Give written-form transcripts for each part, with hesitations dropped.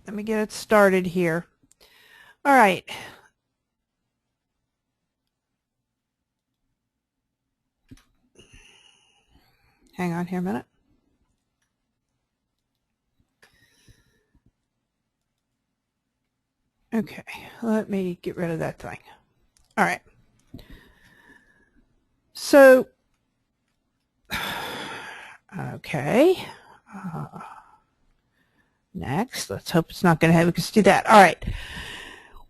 let me get it started here. All right. Hang on here a minute. Okay, let me get rid of that thing. All right. So, okay. Next, let's hope it's not going to have us do that. All right.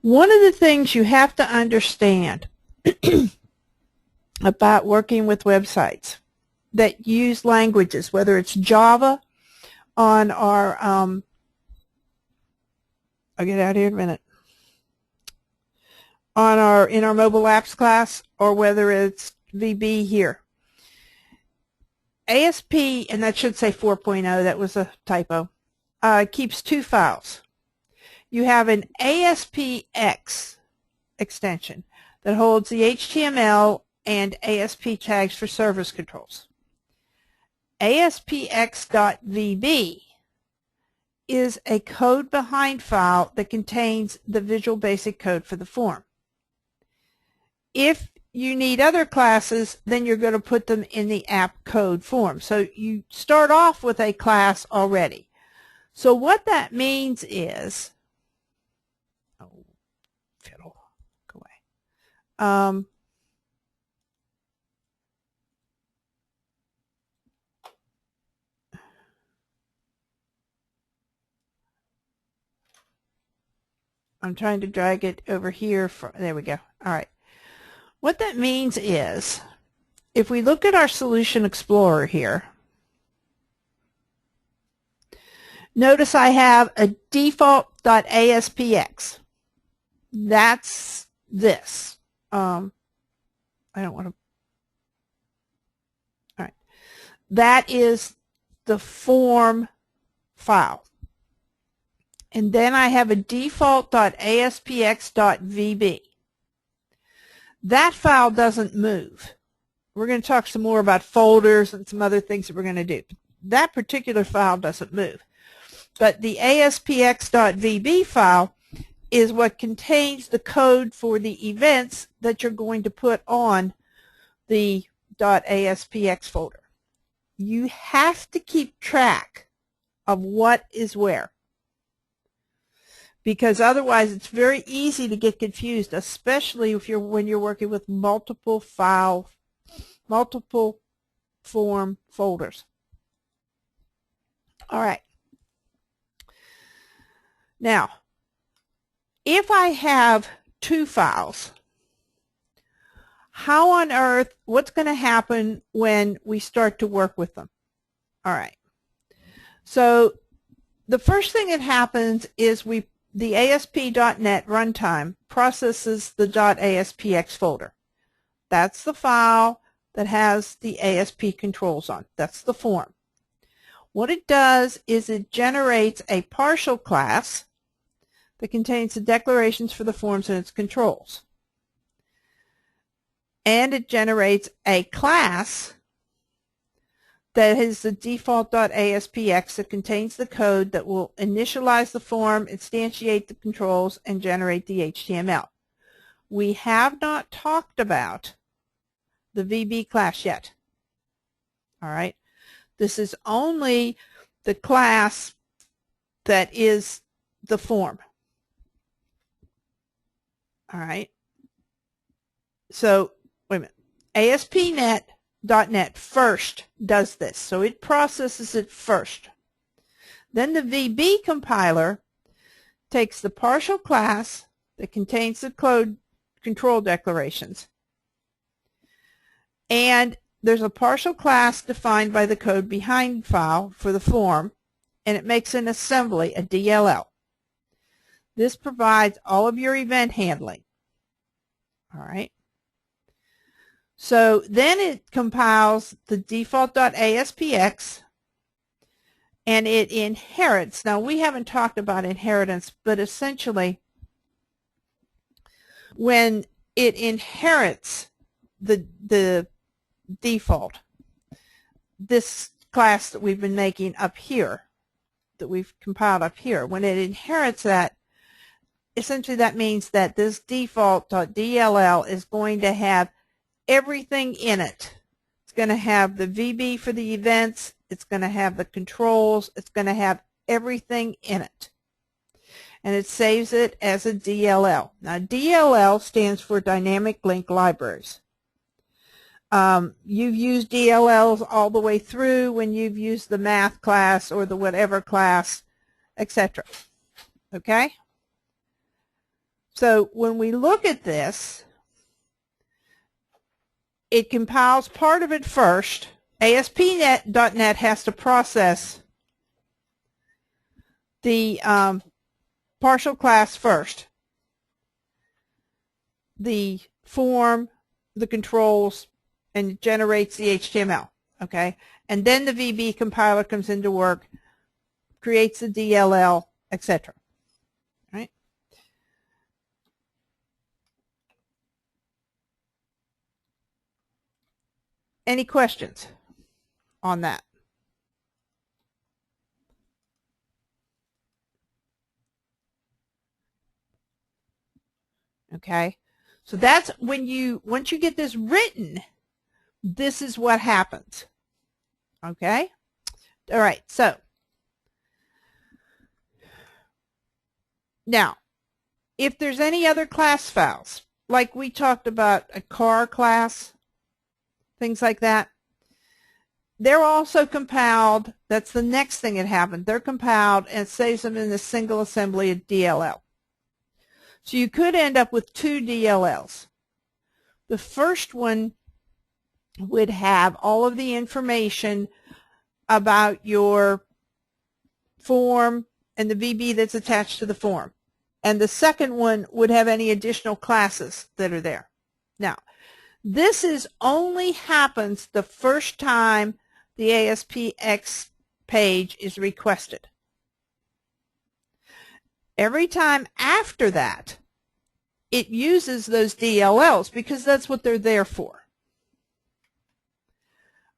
One of the things you have to understand about working with websites that use languages, whether it's Java on our, I'll get out here in a minute, in our mobile apps class, or whether it's VB here. ASP, and that should say 4.0, that was a typo, keeps two files. You have an ASPX extension that holds the HTML and ASP tags for service controls. ASPX.VB is a code behind file that contains the Visual Basic code for the form. If you need other classes, then you're going to put them in the app code form. So you start off with a class already. So what that means is, oh, fiddle, go away. I'm trying to drag it over here. There we go. All right. What that means is, if we look at our Solution Explorer here, notice I have a default.aspx. That's this. I don't want to. All right. That is the form file. And then I have a default.aspx.vb. That file doesn't move. We're going to talk some more about folders and some other things that we're going to do. That particular file doesn't move. But the aspx.vb file is what contains the code for the events that you're going to put on the .aspx folder. You have to keep track of what is where, because otherwise it's very easy to get confused, especially if when you're working with multiple form folders. All right. Now, if I have two files, how on earth, what's going to happen when we start to work with them? All right. So the first thing that happens is the ASP.NET runtime processes the .aspx folder. That's the file that has the ASP controls on. That's the form. What it does is it generates a partial class that contains the declarations for the forms and its controls. And it generates a class that is the default.aspx that contains the code that will initialize the form, instantiate the controls, and generate the HTML. We have not talked about the VB class yet. All right. This is only the class that is the form. All right. So, wait a minute. ASP.NET first does this. So it processes it first. Then the VB compiler takes the partial class that contains the code control declarations, and there's a partial class defined by the code behind file for the form, and it makes an assembly, a DLL. This provides all of your event handling. All right. So then it compiles the default.aspx, and it inherits. Now, we haven't talked about inheritance, but essentially when it inherits the default, this class that we've been making up here, that we've compiled up here. When it inherits that, essentially that means that this default.dll is going to have everything in it. It's going to have the VB for the events, it's going to have the controls, it's going to have everything in it. And it saves it as a DLL. Now DLL stands for Dynamic Link Libraries. You've used DLLs all the way through when you've used the math class or the whatever class, etc. Okay? So when we look at this, it compiles part of it first. ASP.NET has to process the partial class first. The form, the controls, and it generates the HTML. Okay? And then the VB compiler comes into work, creates the DLL, etc. Right? Any questions on that? Okay, so that's when once you get this written, this is what happens. Okay, all right, so now if there's any other class files, like we talked about a car class, things like that, they're also compiled. That's the next thing that happened. They're compiled and it saves them in a single assembly of DLL. So you could end up with two DLLs. The first one would have all of the information about your form and the VB that's attached to the form. And the second one would have any additional classes that are there. Now, this only happens the first time the ASPX page is requested. Every time after that, it uses those DLLs because that's what they're there for.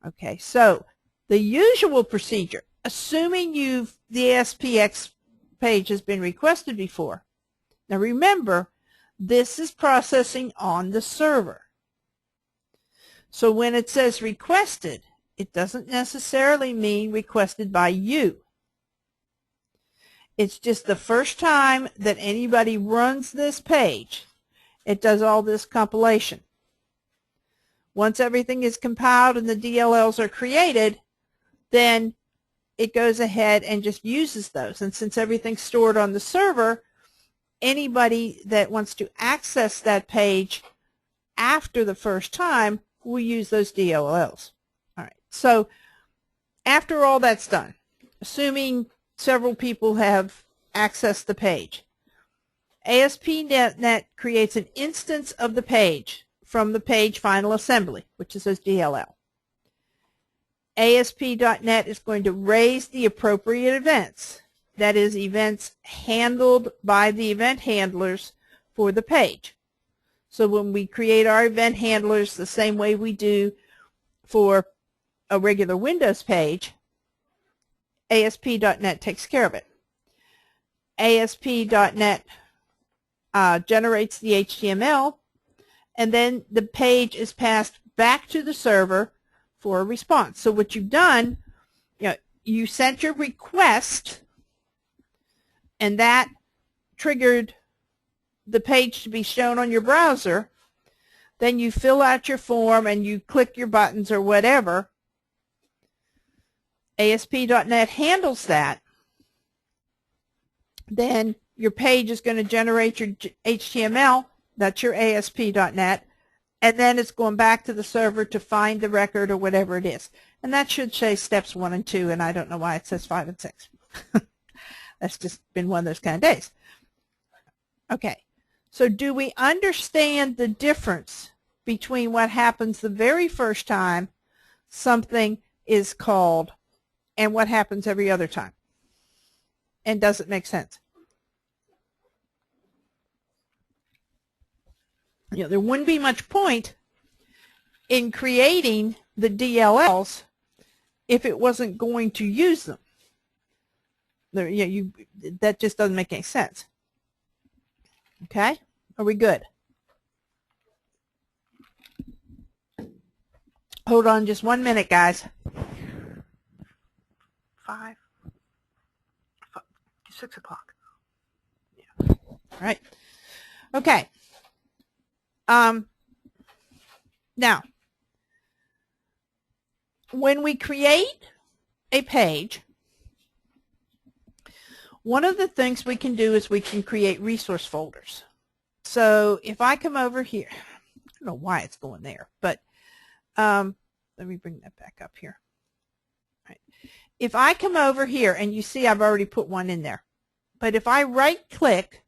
Okay, so the usual procedure, assuming the ASPX page has been requested before. Now remember, this is processing on the server. So when it says requested, it doesn't necessarily mean requested by you. It's just the first time that anybody runs this page, it does all this compilation. Once everything is compiled and the DLLs are created, then it goes ahead and just uses those. And since everything's stored on the server, anybody that wants to access that page after the first time will use those DLLs. All right. So after all that's done, assuming several people have accessed the page, ASP.NET creates an instance of the page from the page final assembly, which is those DLL. ASP.NET is going to raise the appropriate events, that is, events handled by the event handlers for the page. So when we create our event handlers the same way we do for a regular Windows page, ASP.NET takes care of it. ASP.NET generates the HTML, and then the page is passed back to the server for a response. So what you've done, you sent your request, and that triggered the page to be shown on your browser. Then you fill out your form and you click your buttons or whatever. ASP.NET handles that. Then your page is going to generate your HTML. That's your ASP.NET. And then it's going back to the server to find the record or whatever it is. And that should say steps 1 and 2, and I don't know why it says 5 and 6. That's just been one of those kind of days. Okay, so do we understand the difference between what happens the very first time something is called and what happens every other time? And does it make sense? There wouldn't be much point in creating the DLLs if it wasn't going to use them. There, yeah, that just doesn't make any sense. Okay, are we good? Hold on just 1 minute, guys. 6 o'clock. Yeah. All right. Okay. Now, when we create a page, one of the things we can do is we can create resource folders. So if I come over here, I don't know why it's going there, but let me bring that back up here. All right. If I come over here, and you see I've already put one in there, but if I right-click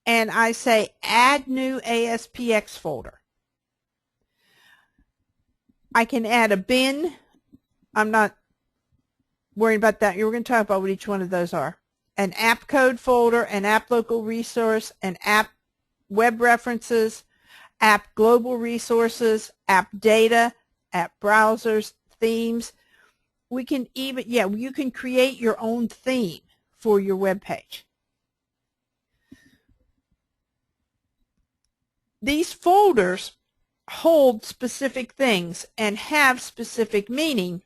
and I say Add New ASPX Folder, I can add a bin. I'm not worrying about that. We're going to talk about what each one of those are. An app code folder, an app local resource, an app web references, app global resources, app data, app browsers, themes. We can even, you can create your own theme for your web page. These folders hold specific things and have specific meaning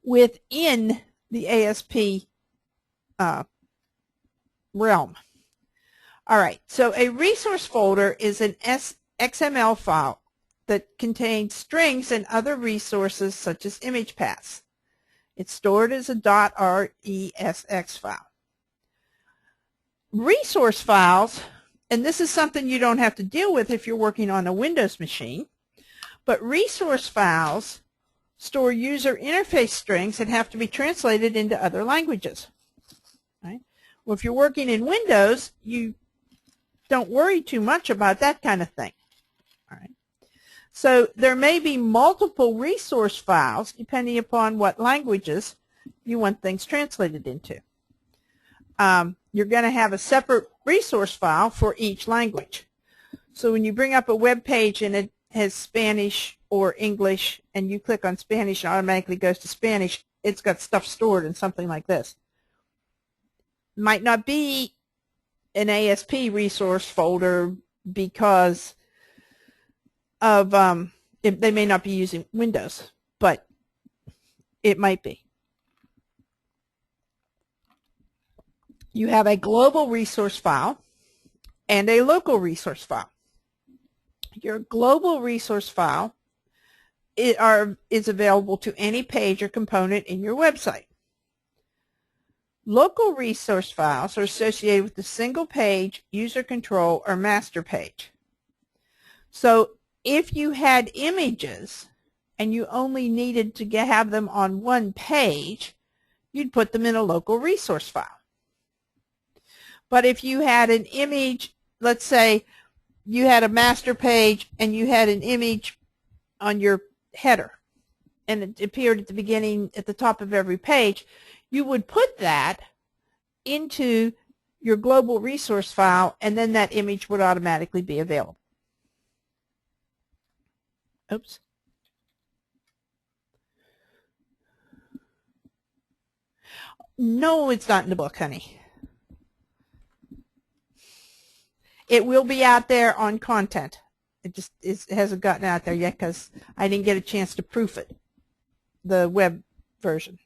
within the ASP realm. All right, so a resource folder is an XML file that contains strings and other resources such as image paths. It's stored as a .resx file. Resource files, and this is something you don't have to deal with if you're working on a Windows machine, but resource files store user interface strings that have to be translated into other languages. Right? Well, if you're working in Windows, you don't worry too much about that kind of thing. All right. So there may be multiple resource files depending upon what languages you want things translated into. You're going to have a separate resource file for each language. So when you bring up a web page and it has Spanish or English and you click on Spanish, it automatically goes to Spanish. It's got stuff stored in something like this. Might not be an ASP resource folder because of they may not be using Windows, but it might be. You have a global resource file and a local resource file. Your global resource file is available to any page or component in your website. Local resource files are associated with the single page, user control, or master page. So if you had images and you only needed to have them on one page, you'd put them in a local resource file. But if you had an image, let's say you had a master page and you had an image on your header and it appeared at the beginning, at the top of every page, you would put that into your global resource file and then that image would automatically be available. Oops. No, it's not in the book, honey. It will be out there on content. It just hasn't gotten out there yet because I didn't get a chance to proof it, the web version.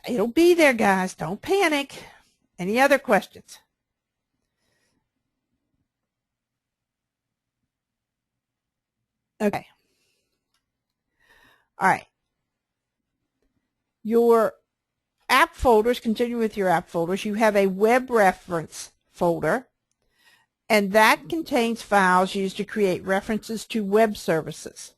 It'll be there, guys. Don't panic. Any other questions? Okay. All right. Your app folders, continue with your app folders. You have a web reference folder, and that contains files used to create references to web services.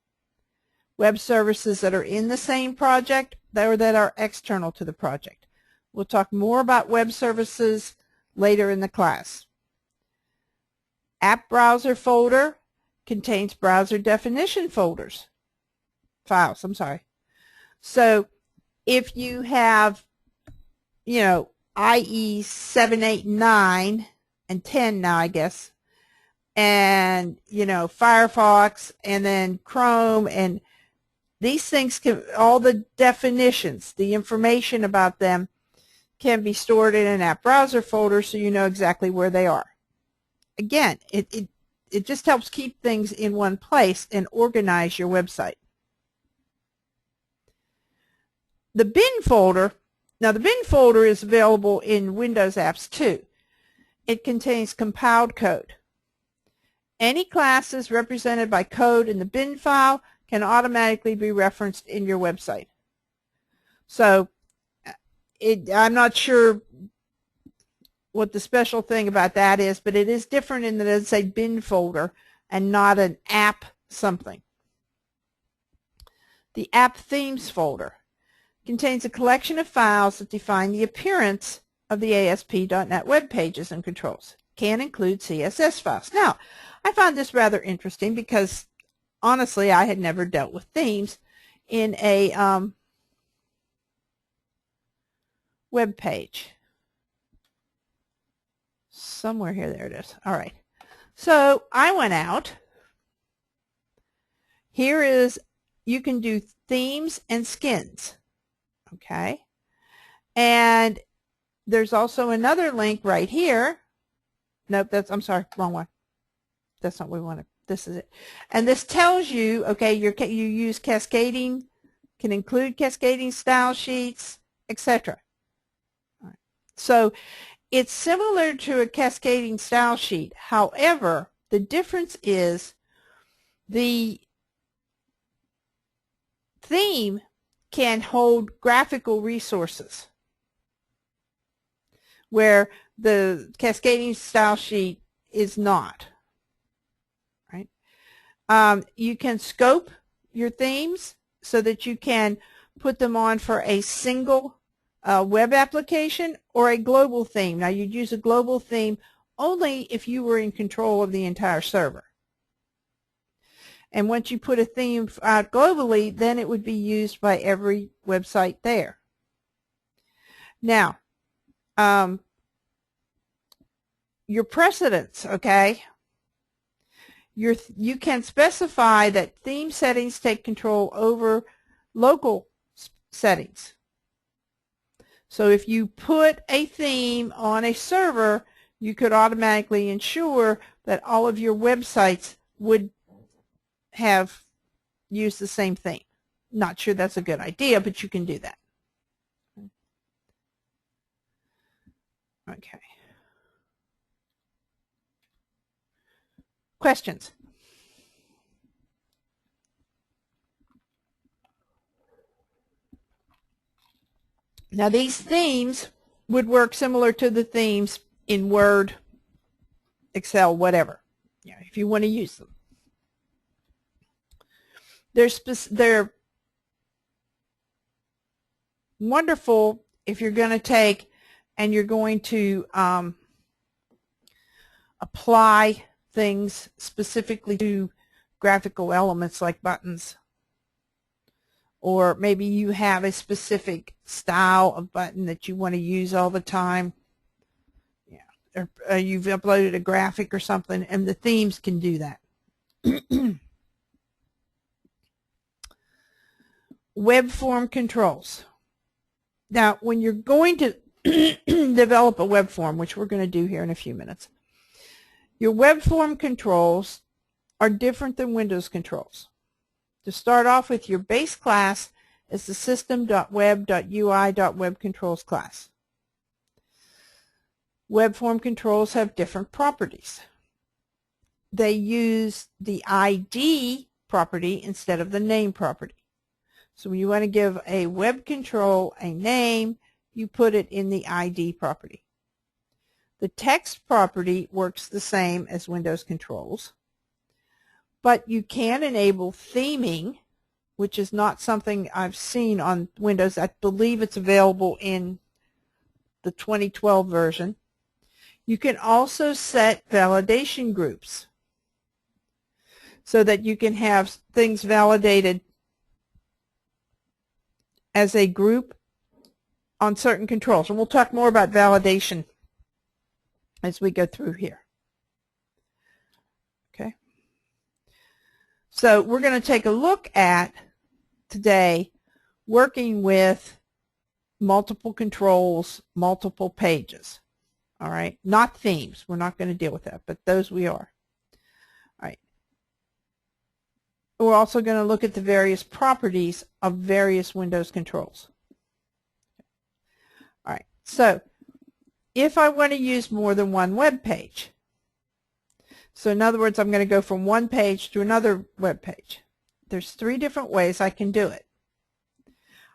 Web services that are in the same project or that are external to the project. We'll talk more about web services later in the class. App browser folder contains browser definition files. So if you have, IE 7, 8, 9, and 10 now, I guess, and, Firefox, and then Chrome, and These things can, all the definitions, the information about them can be stored in an app browser folder so you know exactly where they are. Again, it just helps keep things in one place and organize your website. The bin folder, now the bin folder is available in Windows apps too. It contains compiled code. Any classes represented by code in the bin file can automatically be referenced in your website. So I'm not sure what the special thing about that is, but it is different in that it's a bin folder and not an app something. The app themes folder contains a collection of files that define the appearance of the ASP.NET web pages and controls. Can include CSS files. Now, I found this rather interesting because honestly I had never dealt with themes in a web page. Somewhere here, there it is. All right. So I went out. Here is, you can do themes and skins. Okay. And there's also another link right here. Nope, I'm sorry, wrong one. That's not what we wanted. This is it. And this tells you, okay, you use cascading, can include cascading style sheets, etc. Right. So it's similar to a cascading style sheet. However, the difference is the theme can hold graphical resources, where the cascading style sheet is not. Right? You can scope your themes so that you can put them on for a single web application or a global theme. Now, you'd use a global theme only if you were in control of the entire server. And once you put a theme out globally, then it would be used by every website there. Now, your precedence, okay? You can specify that theme settings take control over local settings. So if you put a theme on a server, you could automatically ensure that all of your websites would have used the same theme. Not sure that's a good idea, but you can do that. Okay. Questions? Now these themes would work similar to the themes in Word, Excel, whatever, if you want to use them. They're wonderful if you're going to take and you're going to apply things specifically to graphical elements like buttons. Or maybe you have a specific style of button that you want to use all the time. Yeah. Or you've uploaded a graphic or something, and the themes can do that. Web form controls. Now, when you're going to develop a web form, which we're going to do here in a few minutes, your web form controls are different than Windows controls. To start off with, your base class is the system.web.ui.webcontrols class. Web form controls have different properties. They use the ID property instead of the name property. So when you want to give a web control a name, you put it in the ID property. The text property works the same as Windows controls. But you can enable theming, which is not something I've seen on Windows. I believe it's available in the 2012 version. You can also set validation groups so that you can have things validated as a group on certain controls. And we'll talk more about validation as we go through here. Okay. So we're going to take a look at today working with multiple controls, multiple pages. All right, not themes. We're not going to deal with that, but those we are. All right. We're also going to look at the various properties of various Windows controls. All right, so if I want to use more than one web page, so in other words, I'm going to go from one page to another web page. There's 3 different ways I can do it.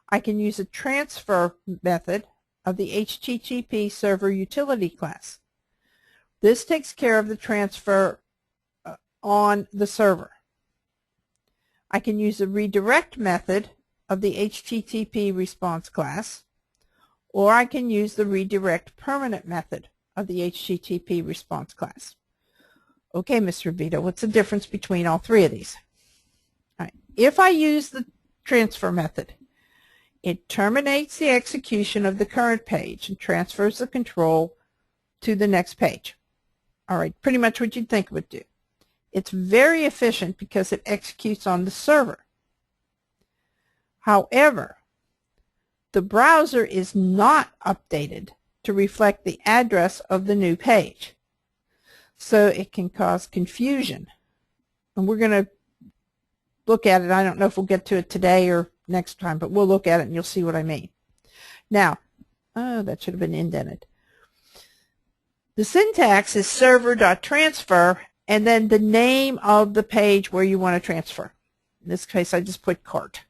I can use a transfer method of the HTTP server utility class. This takes care of the transfer on the server. I can use a redirect method of the HTTP response class, or I can use the redirect permanent method of the HTTP response class. Okay, Mr. Rovetto, what's the difference between all 3 of these? All right. If I use the transfer method, it terminates the execution of the current page and transfers the control to the next page. All right, pretty much what you'd think it would do. It's very efficient because it executes on the server. However, the browser is not updated to reflect the address of the new page. So it can cause confusion. And we're going to look at it. I don't know if we'll get to it today or next time, but we'll look at it and you'll see what I mean. Now, oh, that should have been indented. The syntax is server.transfer and then the name of the page where you want to transfer. In this case, I just put cart.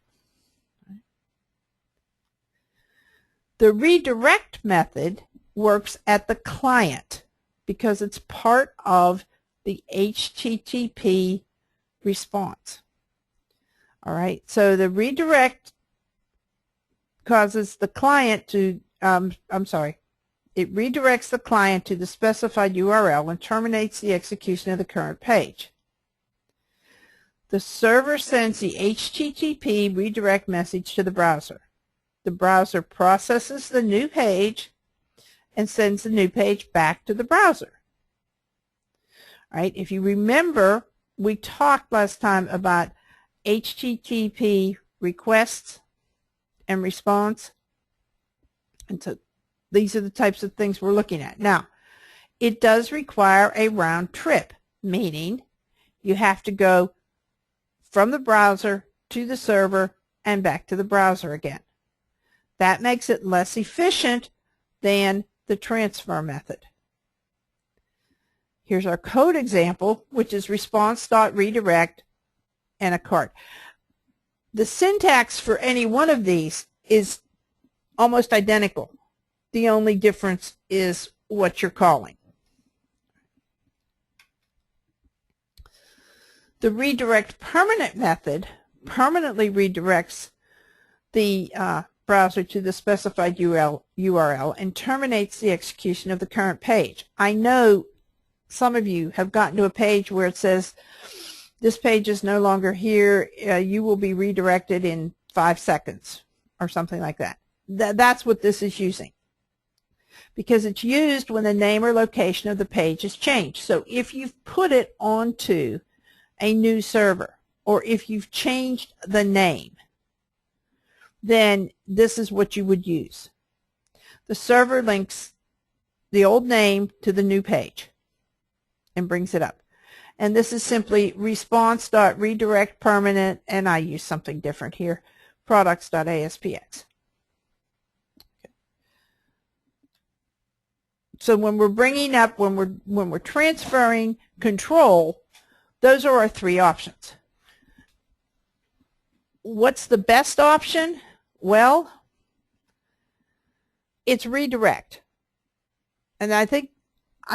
The redirect method works at the client because it's part of the HTTP response. All right, so the redirect causes the client to, it redirects the client to the specified URL and terminates the execution of the current page. The server sends the HTTP redirect message to the browser. The browser processes the new page and sends the new page back to the browser. All right, if you remember, we talked last time about HTTP requests and response. And so these are the types of things we're looking at. Now, it does require a round trip, meaning you have to go from the browser to the server and back to the browser again. That makes it less efficient than the transfer method. Here's our code example, which is response.redirect and a cart. The syntax for any one of these is almost identical. The only difference is what you're calling. The redirect permanent method permanently redirects the browser to the specified URL and terminates the execution of the current page. I know some of you have gotten to a page where it says, this page is no longer here, you will be redirected in 5 seconds or something like that. That's what this is using, because it's used when the name or location of the page is changed. So if you've put it onto a new server or if you've changed the name, then this is what you would use. The server links the old name to the new page and brings it up. And this is simply response.redirect permanent, and I use something different here, products.aspx. Okay. So when we're bringing up, when we're transferring control, those are our 3 options. What's the best option? Well, it's redirect. And I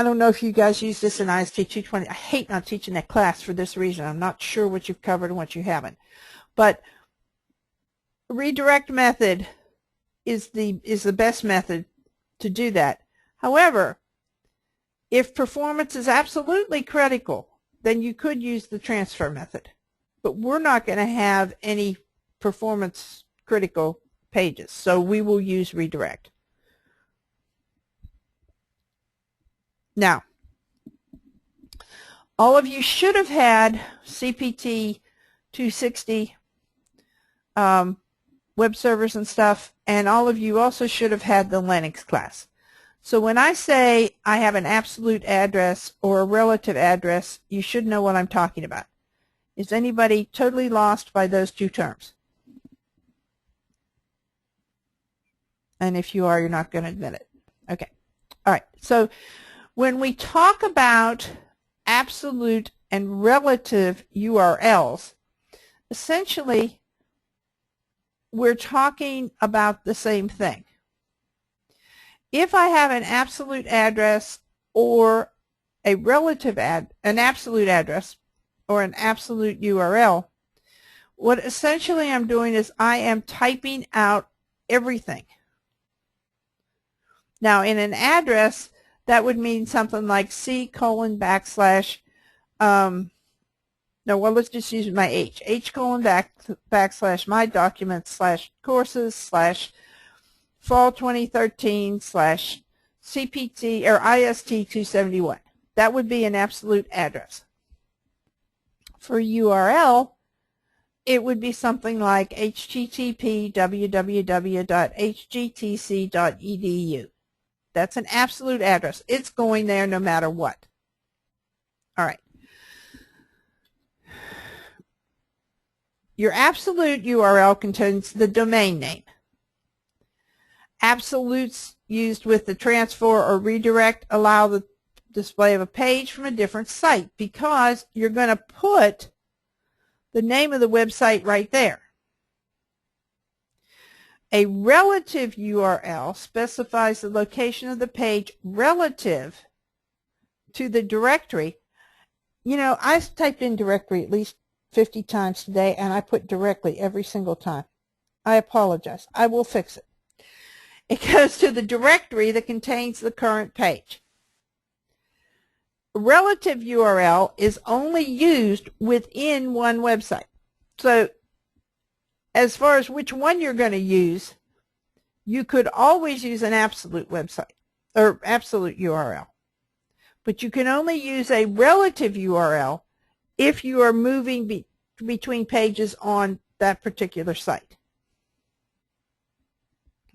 don't know if you guys use this in IST 220. I hate not teaching that class for this reason. I'm not sure what you've covered and what you haven't. But redirect method is the best method to do that. However, if performance is absolutely critical, then you could use the transfer method. But we're not going to have any performance critical pages, so we will use redirect. Now, all of you should have had CPT 260 web servers and stuff, and all of you also should have had the Linux class. So when I say I have an absolute address or a relative address, you should know what I'm talking about. Is anybody totally lost by those two terms? And if you are, you're not going to admit it. Okay. All right. So when we talk about absolute and relative URLs, essentially we're talking about the same thing. If I have an absolute address or a relative an absolute address or an absolute URL, what essentially I'm doing is I am typing out everything. Now in an address, that would mean something like C:\\, no, well, let's just use my H. H:\\, my documents / courses / fall 2013 / CPT or IST 271. That would be an absolute address. For URL, it would be something like http www.hgtc.edu. That's an absolute address. It's going there no matter what. All right. Your absolute URL contains the domain name. Absolutes used with the transfer or redirect allow the display of a page from a different site because you're going to put the name of the website right there. A relative URL specifies the location of the page relative to the directory. You know, I've typed in directory at least 50 times today, and I put directly every single time. I apologize. I will fix it. It goes to the directory that contains the current page. Relative URL is only used within one website. So as far as which one you're going to use, you could always use an absolute website or absolute URL. But you can only use a relative URL if you are moving between pages on that particular site.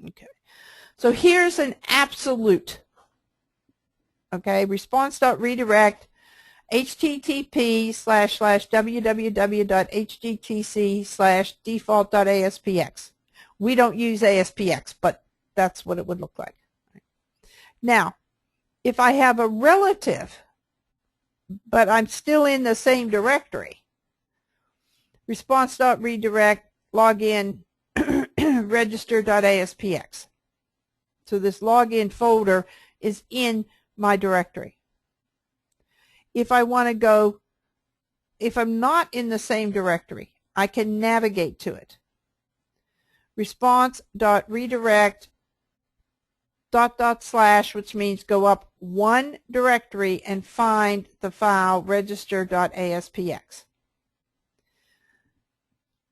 Okay. So here's an absolute. Okay, response.redirect http://www.hgtc/default.aspx. We don't use ASPX, but that's what it would look like. Now, if I have a relative, but I'm still in the same directory, response.redirect login register.aspx. So this login folder is in my directory. If I want to go, if I'm not in the same directory, I can navigate to it. Response.redirect .. which means go up one directory and find the file register.aspx.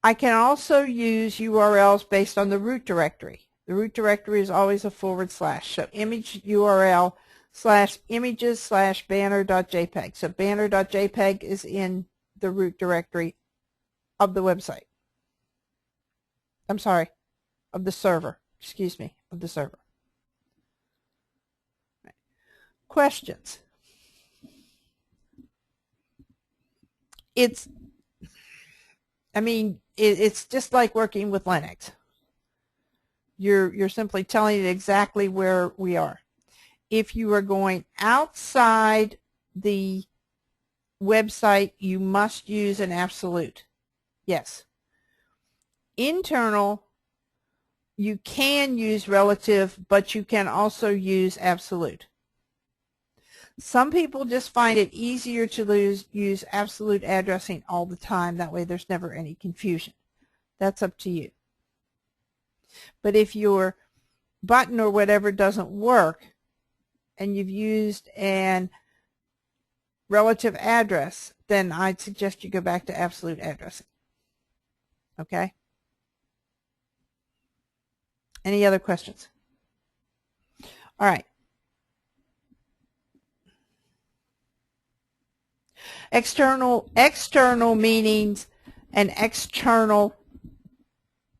I can also use URLs based on the root directory. The root directory is always a /. So image URL /images /banner.jpg. So banner.jpg is in the root directory of the website. I'm sorry, of the server. Excuse me, of the server. Right. Questions? It's just like working with Linux. You're simply telling it exactly where we are. If you are going outside the website, you must use an absolute. Yes. Internal, you can use relative, but you can also use absolute. Some people just find it easier to use absolute addressing all the time. That way there's never any confusion. That's up to you. But if your button or whatever doesn't work and you've used an relative address, then I'd suggest you go back to absolute addressing. Okay? Any other questions? All right. External meanings an external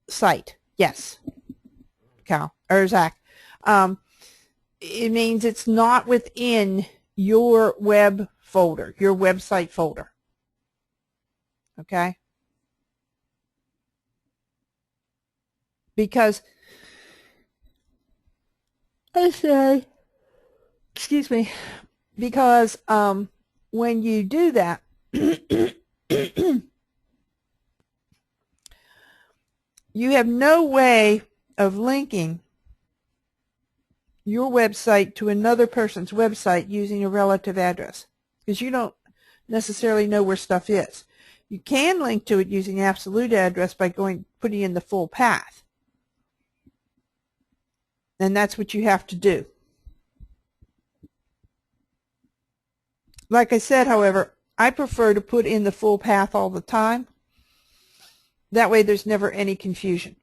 site. Yes, Cal or Zach. It means it's not within your web folder, your website folder. Okay? Because excuse me, because when you do that, you have no way of linking your website to another person's website using a relative address, because you don't necessarily know where stuff is. You can link to it using absolute address by putting in the full path. And that's what you have to do. Like I said, however, I prefer to put in the full path all the time. That way there's never any confusion.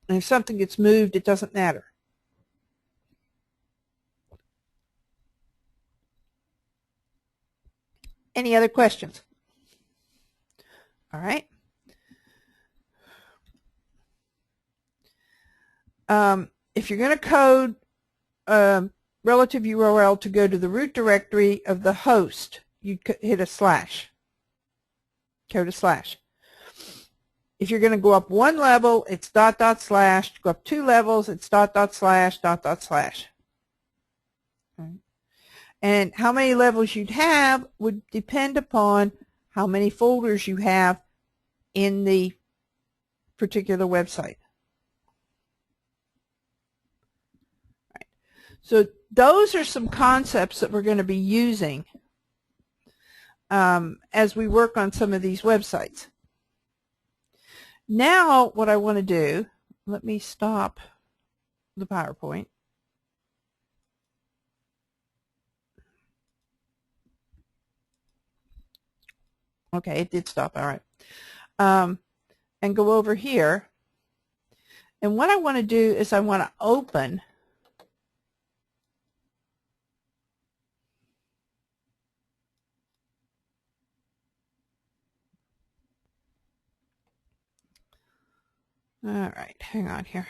And if something gets moved, it doesn't matter. Any other questions? All right. If you're going to code relative URL to go to the root directory of the host, you hit a slash. Code a slash. If you're going to go up one level, it's ... slash. Go up 2 levels, it's ... slash. Slash. Okay. And how many levels you'd have would depend upon how many folders you have in the particular website. Right. So those are some concepts that we're going to be using as we work on some of these websites. Now what I want to do, let me stop the PowerPoint. Okay, it did stop. All right. And go over here. And what I want to do is I want to open all right, hang on here.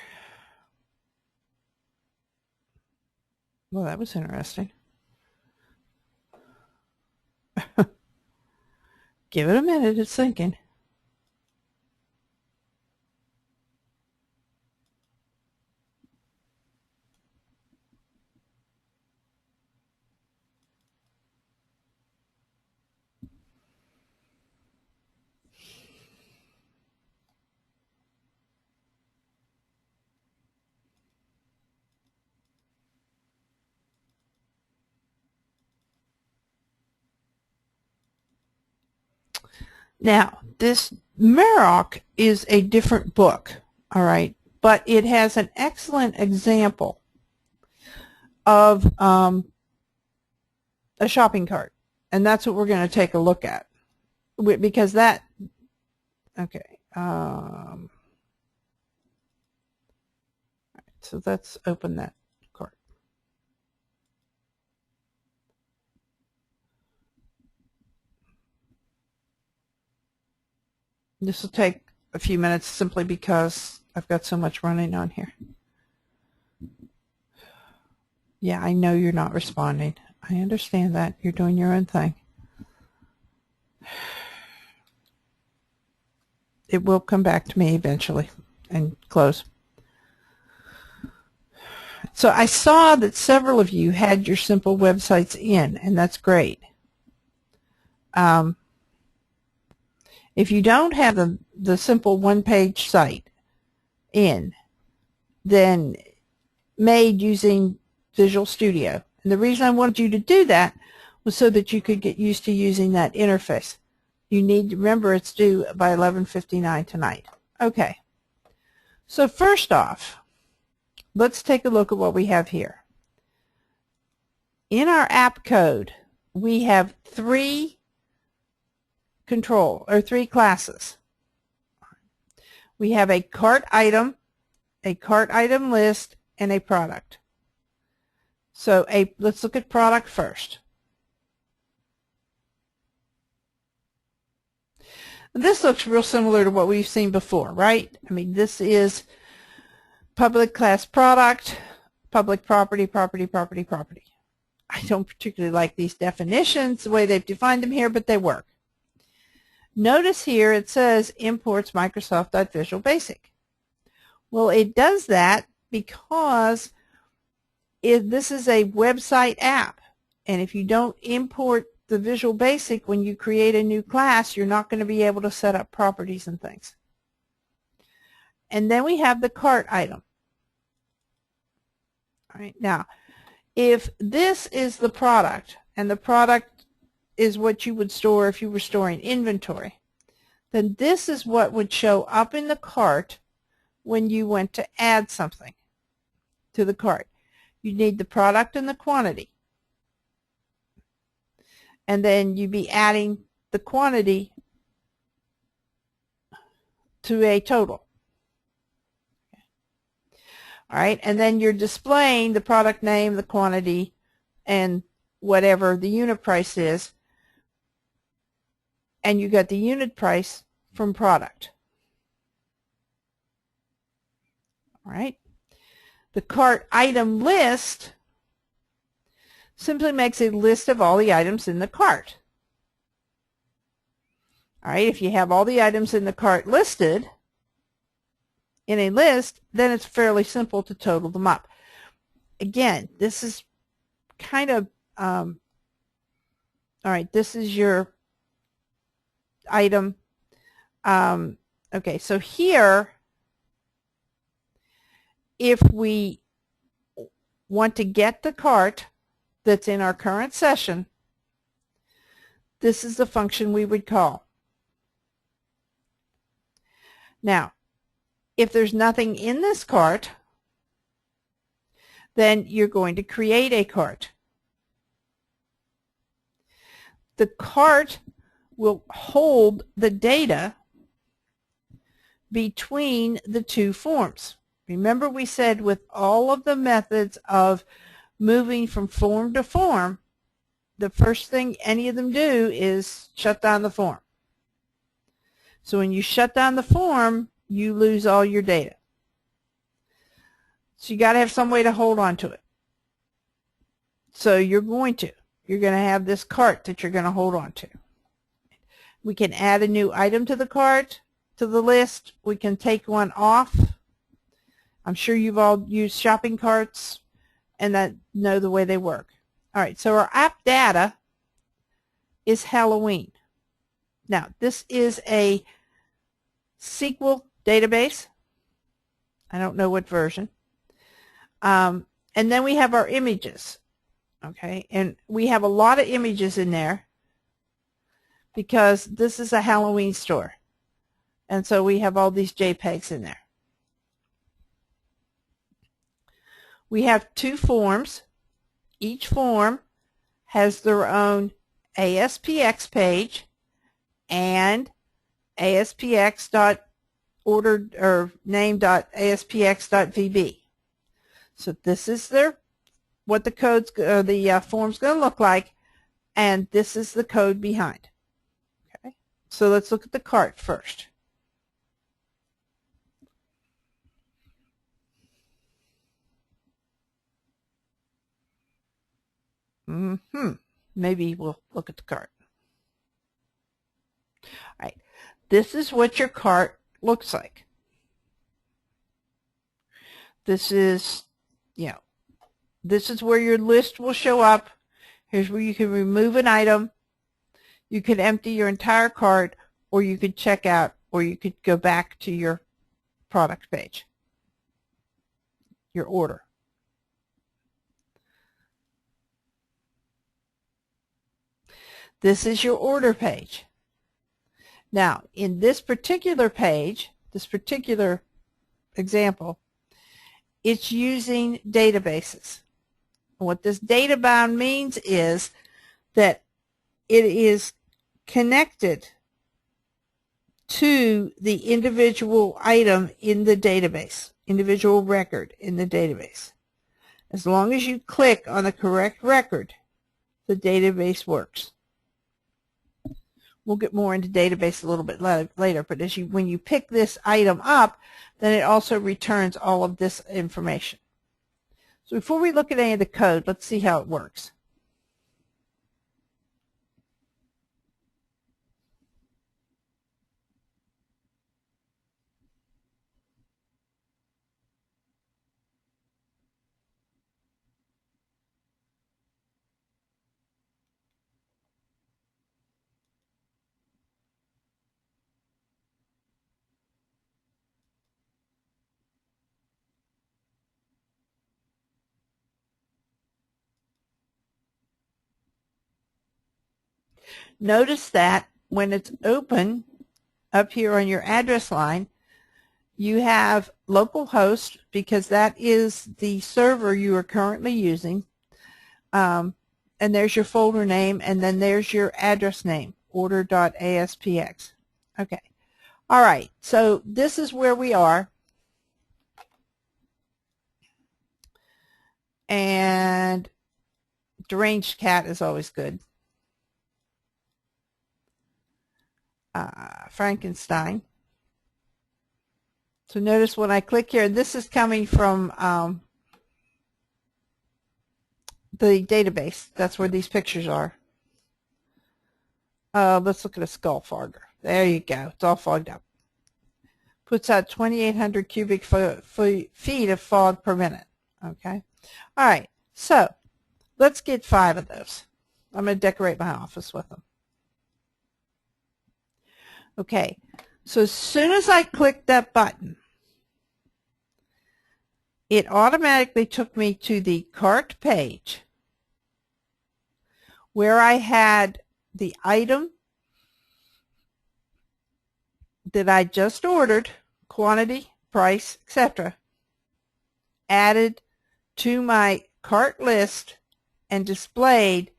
Well, that was interesting. Give it a minute, it's thinking. Now, this Merock is a different book, all right, but it has an excellent example of a shopping cart, and that's what we're going to take a look at, because that, okay, so let's open that cart. This will take a few minutes simply because I've got so much running on here. Yeah, I know you're not responding. I understand that. You're doing your own thing. It will come back to me eventually and close. So I saw that several of you had your simple websites in, and that's great. If you don't have the simple one-page site in, then made using Visual Studio. And the reason I wanted you to do that was so that you could get used to using that interface. You need to remember it's due by 11:59 tonight. Okay. So first off, let's take a look at what we have here. In our app code, we have 3 classes. We have a cart item list, and a product. So let's look at product first. This looks real similar to what we've seen before, right? I mean, this is public class product, public property, property, property, property. I don't particularly like these definitions, the way they've defined them here, but they work. Notice here it says imports Microsoft.Visual Basic. Well, it does that because this is a website app, and if you don't import the Visual Basic when you create a new class, you're not going to be able to set up properties and things. And then we have the cart item. All right, now, if this is the product, and the product is what you would store if you were storing inventory, then this is what would show up in the cart when you went to add something to the cart. You need the product and the quantity. And then you'd be adding the quantity to a total. All right, and then you're displaying the product name, the quantity, and whatever the unit price is, and you got the unit price from product. All right, the cart item list simply makes a list of all the items in the cart. All right, if you have all the items in the cart listed in a list, then it's fairly simple to total them up. Again, this is kind of, all right, this is your item. Okay, so here, if we want to get the cart that's in our current session, this is the function we would call. Now, if there's nothing in this cart, then you're going to create a cart. The cart will hold the data between the two forms. Remember, we said with all of the methods of moving from form to form, the first thing any of them do is shut down the form. So when you shut down the form, you lose all your data. So you got to have some way to hold on to it. So you're going to have this cart that you're going to hold on to. We can add a new item to the cart, to the list. We can take one off. I'm sure you've all used shopping carts and that know the way they work. All right, so our app data is Halloween. Now, this is a SQL database. I don't know what version. And then we have our images. Okay, and we have a lot of images in there because this is a Halloween store. And so we have all these JPEGs in there. We have two forms. Each form has their own ASPX page and ASPX.ordered or name.aspx.vb. So this is what the form's going to look like, and this is the code behind. Okay, so let's look at the cart first. Maybe we'll look at the cart. All right, this is what your cart looks like. This is, this is where your list will show up. Here's where you can remove an item. You can empty your entire cart, or you could check out, or you could go back to your product page, your order. This is your order page. Now, in this particular page, this particular example, it's using databases. And what this data bound means is that it is connected to the individual item in the database, individual record in the database. As long as you click on the correct record, the database works. We'll get more into database a little bit later, but when you pick this item up, then it also returns all of this information. So before we look at any of the code, let's see how it works. Notice that when it's open up here on your address line, you have localhost because that is the server you are currently using. And there's your folder name, and then there's your address name, order.aspx. Okay. All right. So this is where we are. And deranged cat is always good. Frankenstein. So notice when I click here, this is coming from the database. That's where these pictures are. Let's look at a skull fogger. There you go. It's all fogged up. Puts out 2,800 cubic feet of fog per minute. Okay. All right. So let's get 5 of those. I'm going to decorate my office with them. Okay. So as soon as I clicked that button, it automatically took me to the cart page where I had the item that I just ordered, quantity, price, etc., added to my cart list and displayed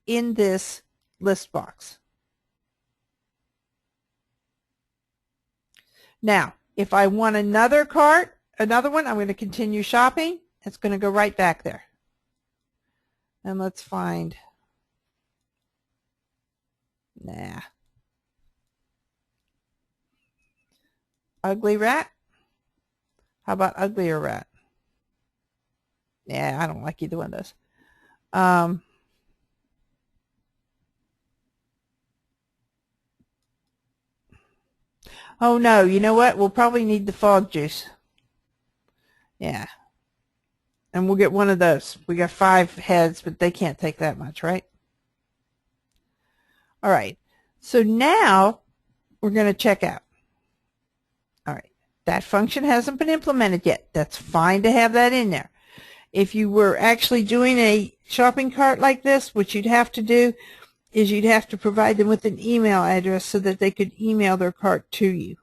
in this list box. Now, if I want another one, I'm going to continue shopping. It's going to go right back there. And let's find, ugly rat. How about uglier rat? Yeah, I don't like either one of those. Oh no, you know what? We'll probably need the fog juice. Yeah. And we'll get one of those. We got 5 heads, but they can't take that much, right? All right. So now we're going to check out. All right. That function hasn't been implemented yet. That's fine to have that in there. If you were actually doing a shopping cart like this, what you'd have to do is you'd have to provide them with an email address so that they could email their cart to you.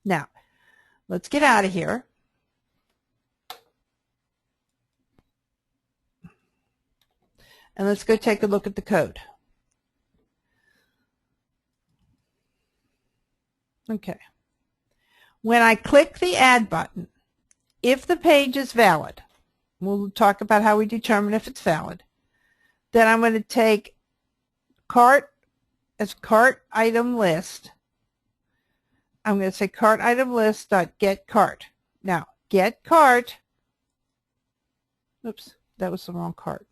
Now, let's get out of here. And let's go take a look at the code. Okay. When I click the Add button, if the page is valid, we'll talk about how we determine if it's valid, then I'm going to take cart as cart item list. I'm going to say cart item list dot get cart. Now, get cart, oops, that was the wrong cart.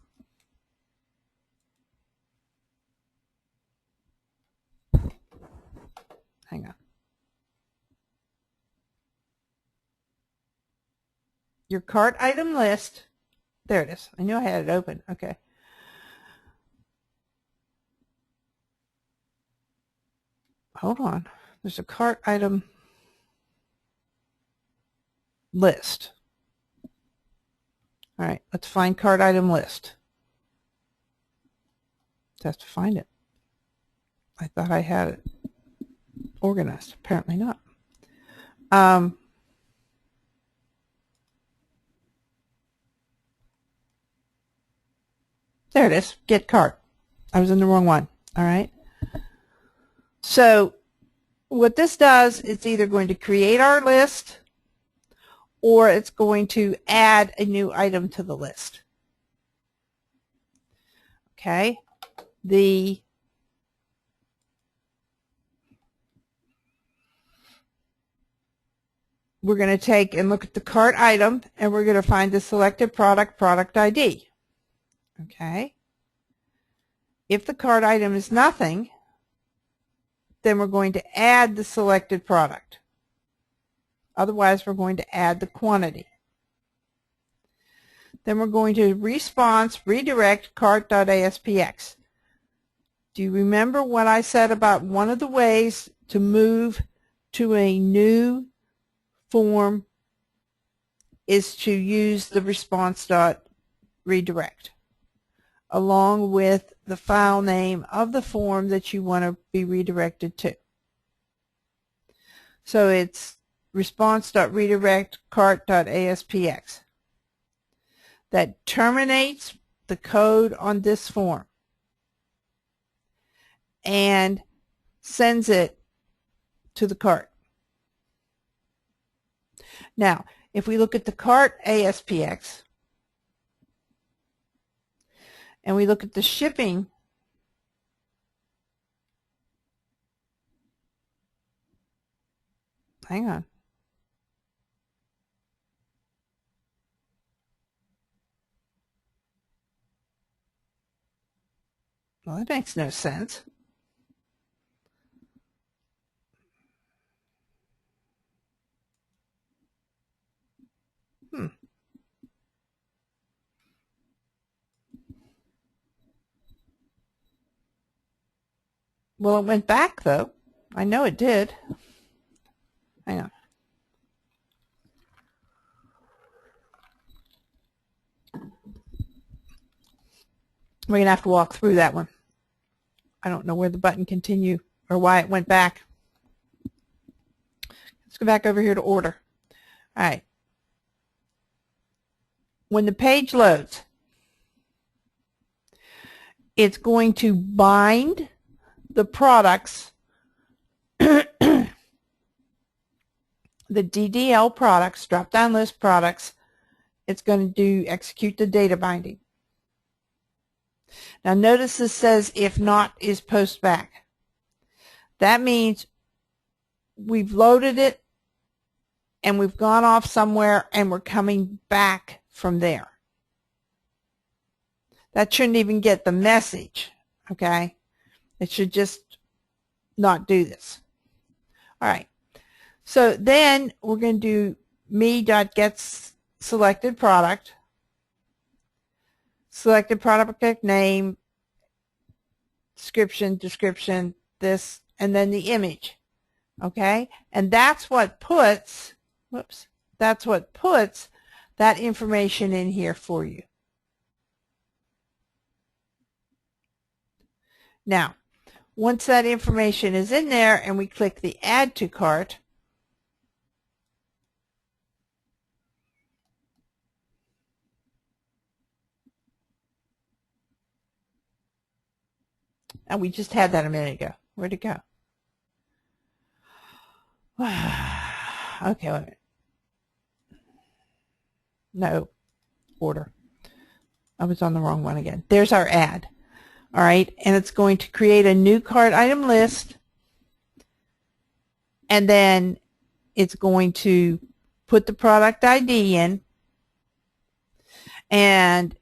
Hang on. Your cart item list, there it is. I knew I had it open. Okay. Hold on. There's a cart item list. All right, let's find cart item list. I have to find it. I thought I had it organized. Apparently not. There it is. Get cart. I was in the wrong one. All right. So what this does, it's either going to create our list or it's going to add a new item to the list. Okay, we're going to take and look at the cart item, and we're going to find the selected product ID. Okay. If the cart item is nothing, then we're going to add the selected product. Otherwise, we're going to add the quantity. Then we're going to response redirect cart.aspx. Do you remember what I said about one of the ways to move to a new form is to use the response.redirect along with the file name of the form that you want to be redirected to. So it's response.redirect cart.aspx. That terminates the code on this form and sends it to the cart. Now, if we look at the cart ASPX and we look at the shipping, hang on. Well, that makes no sense. Well, it went back, though. I know it did. Hang on. We're going to have to walk through that one. I don't know where the button continue or why it went back. Let's go back over here to order. All right. When the page loads, it's going to bind the products, the DDL products, drop-down list products. It's going to execute the data binding. Now notice this says if not is post back. That means we've loaded it and we've gone off somewhere and we're coming back from there. That shouldn't even get the message, okay? It should just not do this. All right. So then we're going to do me.getSelectedProduct. Selected product name, description, this, and then the image. Okay? And that's what puts, that's what puts that information in here for you. Now, once that information is in there and we click the Add to Cart, and we just had that a minute ago. Where'd it go? Okay, wait a minute. No, order. I was on the wrong one again. There's our ad. All right, and it's going to create a new cart item list, and then it's going to put the product ID in, and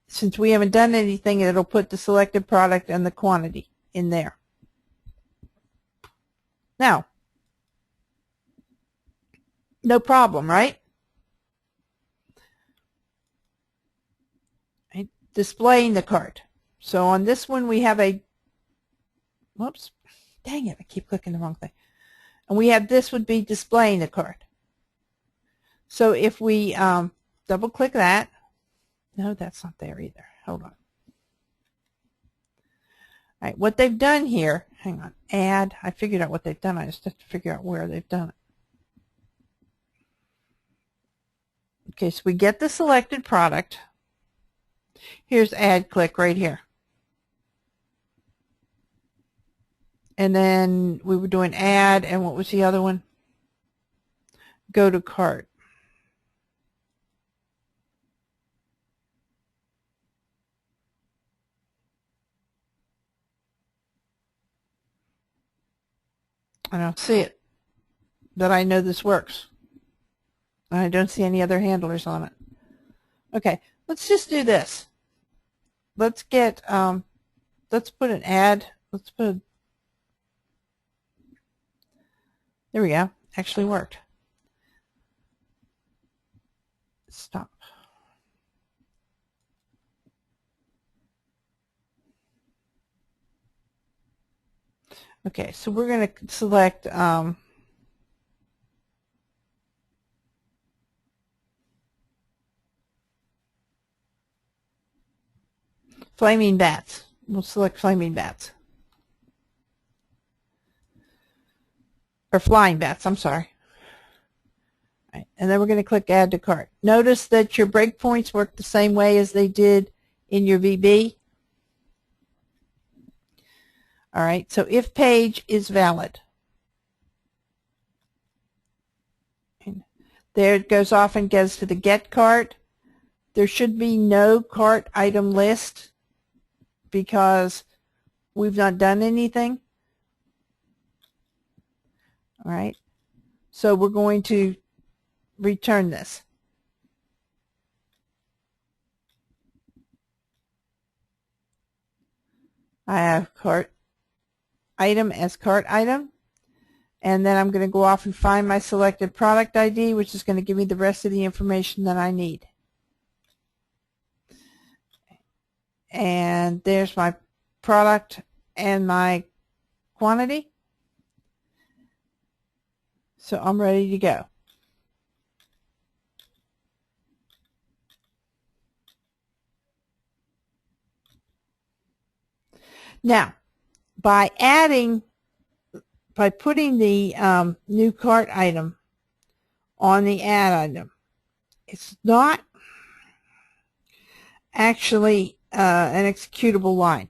since we haven't done anything, it'll put the selected product and the quantity in there. Now, no problem, right? Displaying the cart. So on this one we have a, whoops, dang it, I keep clicking the wrong thing. And we have this would be displaying the cart. So if we double click that, no, that's not there either. Hold on. All right, what they've done here, hang on, add, I figured out what they've done. I just have to figure out where they've done it. Okay, so we get the selected product. Here's add click right here. And then we were doing add, and what was the other one? Go to cart. I don't see it, but I know this works. I don't see any other handlers on it. Okay, let's just do this. Let's get, let's put an ad. Let's put, there we go. Actually worked. Stop. Okay, so we're going to select flaming bats. We'll select flaming bats. Or flying bats, I'm sorry. All right, and then we're going to click Add to Cart. Notice that your breakpoints work the same way as they did in your VB. All right, so if page is valid. And there it goes off and goes to the Get Cart. There should be no cart item list because we've not done anything. All right, so we're going to return this. I have cart item as cart item, and then I'm going to go off and find my selected product ID, which is going to give me the rest of the information that I need. And there's my product and my quantity. So I'm ready to go. Now, by putting the new cart item on the add item, it's not actually an executable line.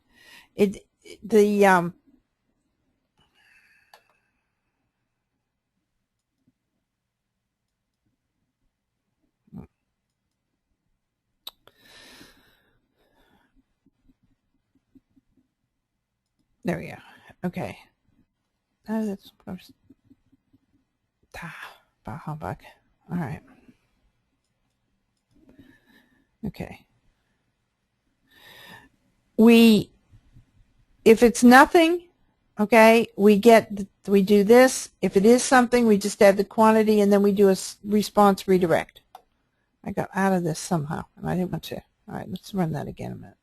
There we go. Okay. That's humbug. All right. Okay. If it's nothing, okay, we do this. If it is something, we just add the quantity and then we do a response redirect. I got out of this somehow and I didn't want to. All right, let's run that again a minute.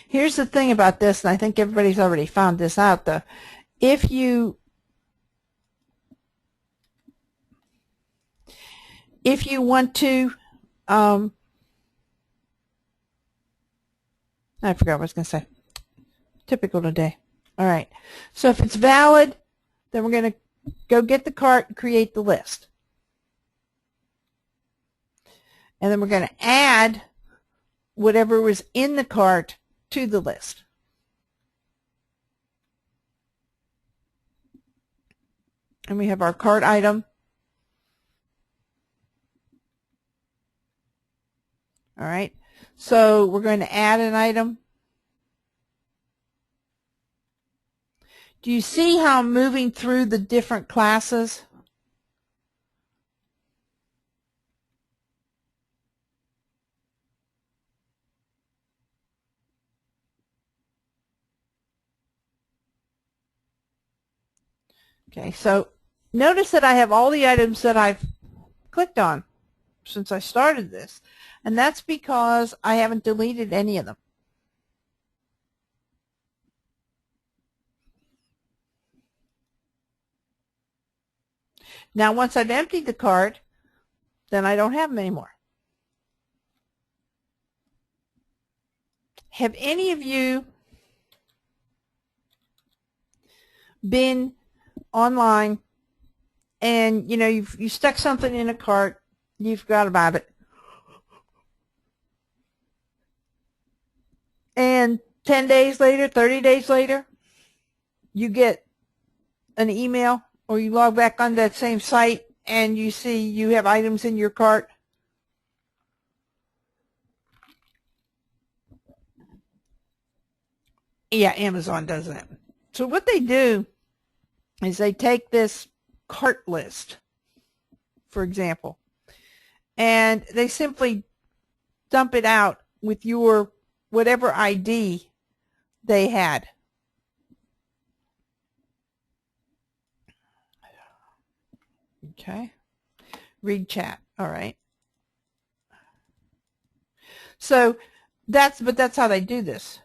Here's the thing about this, and I think everybody's already found this out though. If you want to, I forgot what I was going to say. Typical today. All right. So if it's valid, then we're going to go get the cart and create the list. And then we're going to add whatever was in the cart to the list. And we have our cart item. All right. So we're going to add an item. Do you see how I'm moving through the different classes? Okay, so notice that I have all the items that I've clicked on since I started this, and that's because I haven't deleted any of them. Now once I've emptied the cart, then I don't have them anymore. Have any of you been online and you stuck something in a cart, you forgot about it, and 10 days later, 30 days later, you get an email or you log back on that same site and you see you have items in your cart? Yeah, Amazon does that. So what they do is they take this cart list, for example, and they simply dump it out with your whatever ID they had. Okay. Read chat. All right. So that's how they do this.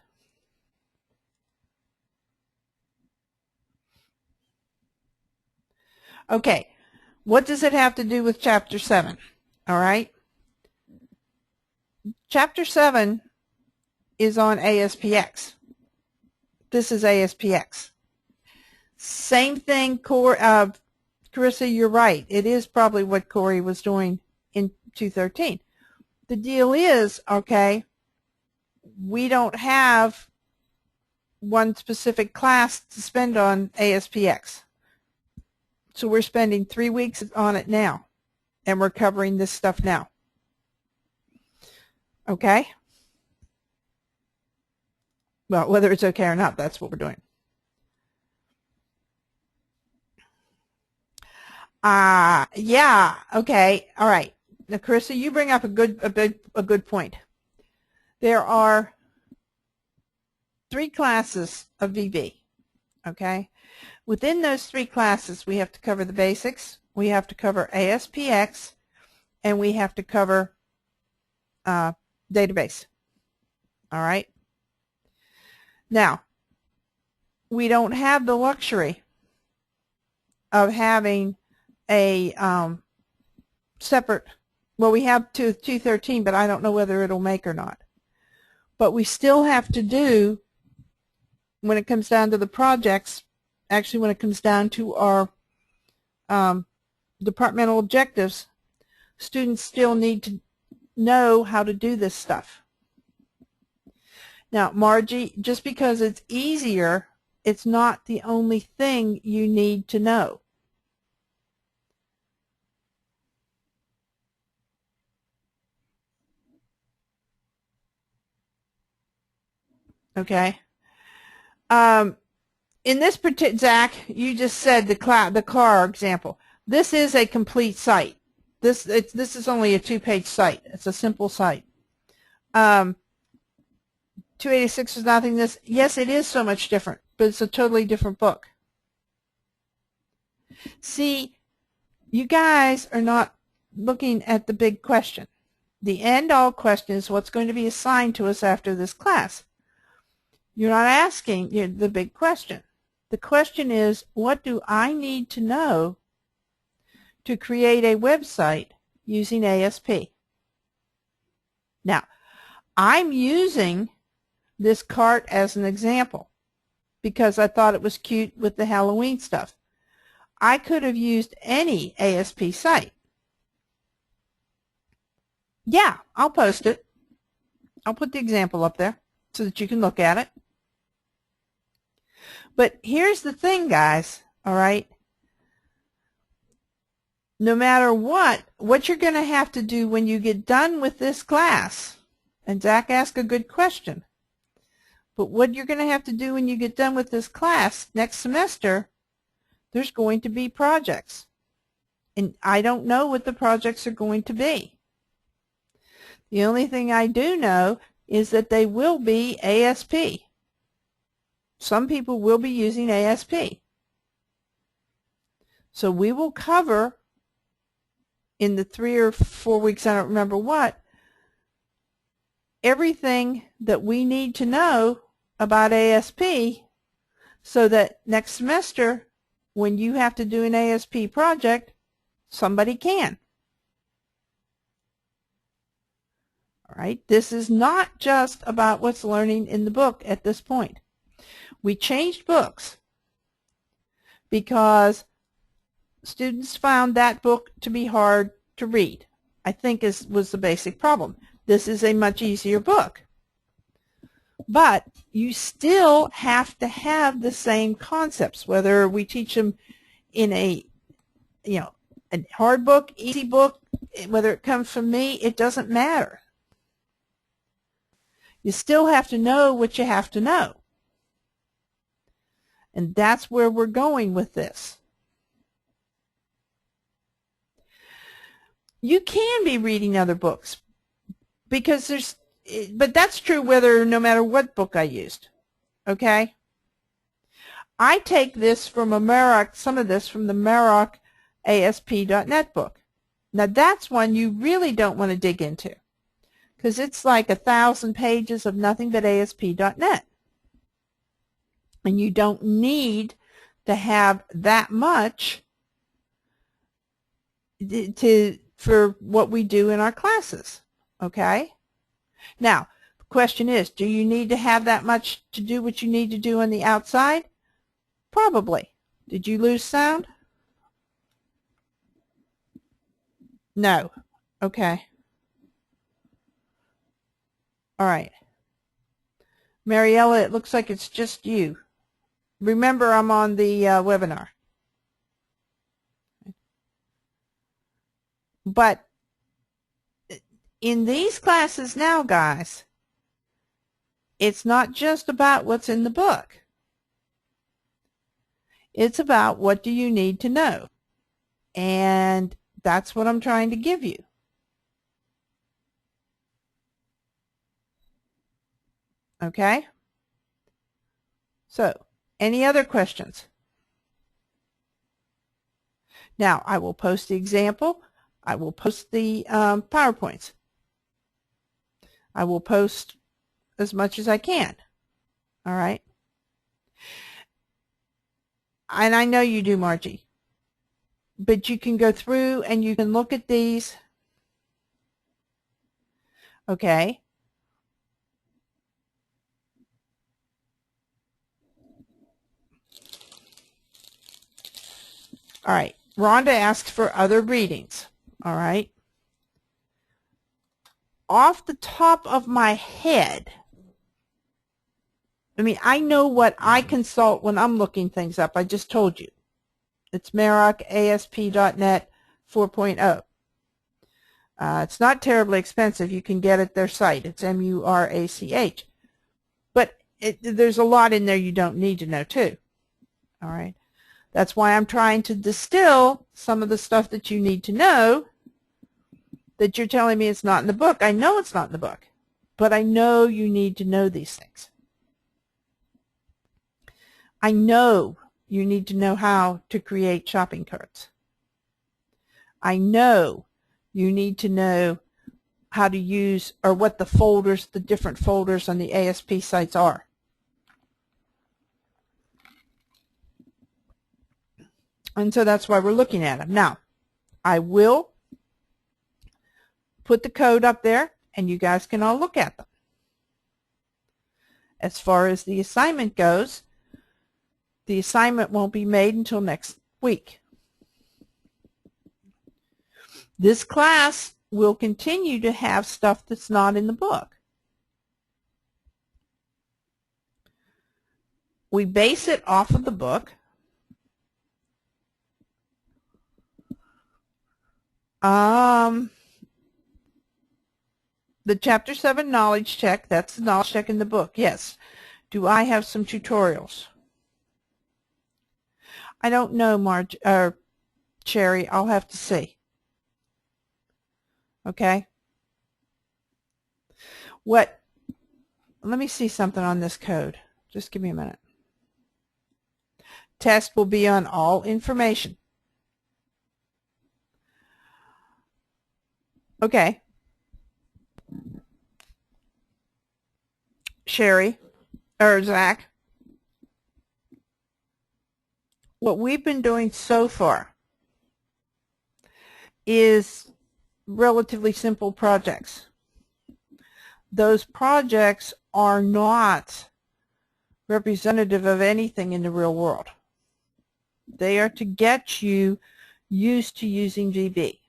Okay. What does it have to do with chapter 7? All right. Chapter 7 is on ASPX. This is ASPX. Same thing, Carissa, you're right. It is probably what Corey was doing in 213. The deal is, okay, we don't have one specific class to spend on ASPX. So we're spending 3 weeks on it now, and we're covering this stuff now. Okay? Well, whether it's okay or not, that's what we're doing. Yeah, okay, all right. Now, Carissa, you bring up a good point. There are 3 classes of VB, okay? Within those 3 classes, we have to cover the basics, we have to cover ASPX, and we have to cover database. All right? Now, we don't have the luxury of having a separate, well, we have 213, but I don't know whether it'll make or not. But we still have to do, when it comes down to the projects, actually when it comes down to our departmental objectives, students still need to know how to do this stuff. Now, Margie, just because it's easier, it's not the only thing you need to know. Okay. In this particular, Zach, you just said the car example. This is a complete site. This is only a 2-page site. It's a simple site. 286 is nothing. This, yes, it is so much different, but it's a totally different book. See, you guys are not looking at the big question. The end-all question is what's going to be assigned to us after this class. You're not asking the big question. The question is, what do I need to know to create a website using ASP? Now, I'm using this cart as an example because I thought it was cute with the Halloween stuff. I could have used any ASP site. Yeah, I'll post it. I'll put the example up there so that you can look at it. But here's the thing, guys, all right? No matter what you're going to have to do when you get done with this class, and Zach asked a good question, but what you're going to have to do when you get done with this class next semester, there's going to be projects. And I don't know what the projects are going to be. The only thing I do know is that they will be ASP. Some people will be using ASP. So we will cover in the 3 or 4 weeks, I don't remember what, everything that we need to know about ASP so that next semester when you have to do an ASP project, somebody can. All right, this is not just about what's learning in the book at this point. We changed books because students found that book to be hard to read. I think was the basic problem. This is a much easier book. But you still have to have the same concepts, whether we teach them in a hard book, easy book, whether it comes from me, it doesn't matter. You still have to know what you have to know. And that's where we're going with this. You can be reading other books because but that's true no matter what book I used. Okay? I take this from some of this from the Maroc ASP.NET book. Now that's one you really don't want to dig into because it's like 1,000 pages of nothing but ASP.NET. And you don't need to have that much for what we do in our classes. Okay? Now, the question is, do you need to have that much to do what you need to do on the outside? Probably. Did you lose sound? No. Okay. All right. Mariella, it looks like it's just you. Remember, I'm on the webinar. But in these classes now, guys, it's not just about what's in the book. It's about what do you need to know. And that's what I'm trying to give you. Okay? So, any other questions? Now, I will post the example. I will post the PowerPoints. I will post as much as I can. All right? And I know you do, Margie. But you can go through and you can look at these. Okay? All right. Rhonda asked for other readings. All right. Off the top of my head, I mean, I know what I consult when I'm looking things up. I just told you. It's Maroc ASP.NET 4.0. It's not terribly expensive. You can get it their site. It's MURACH. But there's a lot in there you don't need to know too. All right. That's why I'm trying to distill some of the stuff that you need to know that you're telling me it's not in the book. I know it's not in the book, but I know you need to know these things. I know you need to know how to create shopping carts. I know you need to know how to use or what the different folders on the ASP sites are. And so that's why we're looking at them. Now, I will put the code up there, and you guys can all look at them. As far as the assignment goes, the assignment won't be made until next week. This class will continue to have stuff that's not in the book. We base it off of the book. The Chapter 7 knowledge check, that's the knowledge check in the book, yes. Do I have some tutorials? I don't know, Cherry. I'll have to see. Okay? Let me see something on this code. Just give me a minute. Test will be on all information. Okay. Sherry, or Zach, what we've been doing so far is relatively simple projects. Those projects are not representative of anything in the real world. They are to get you used to using VB.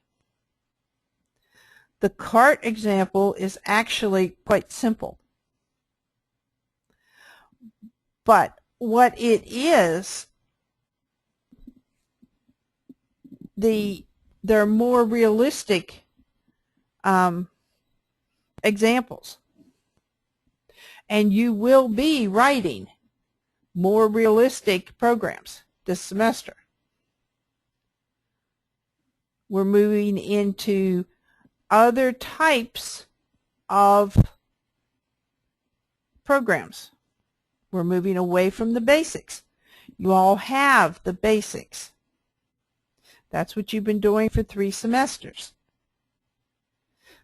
The cart example is actually quite simple. But what it is, they're more realistic examples. And you will be writing more realistic programs this semester. We're moving into other types of programs. We're moving away from the basics. You all have the basics. That's what you've been doing for 3 semesters.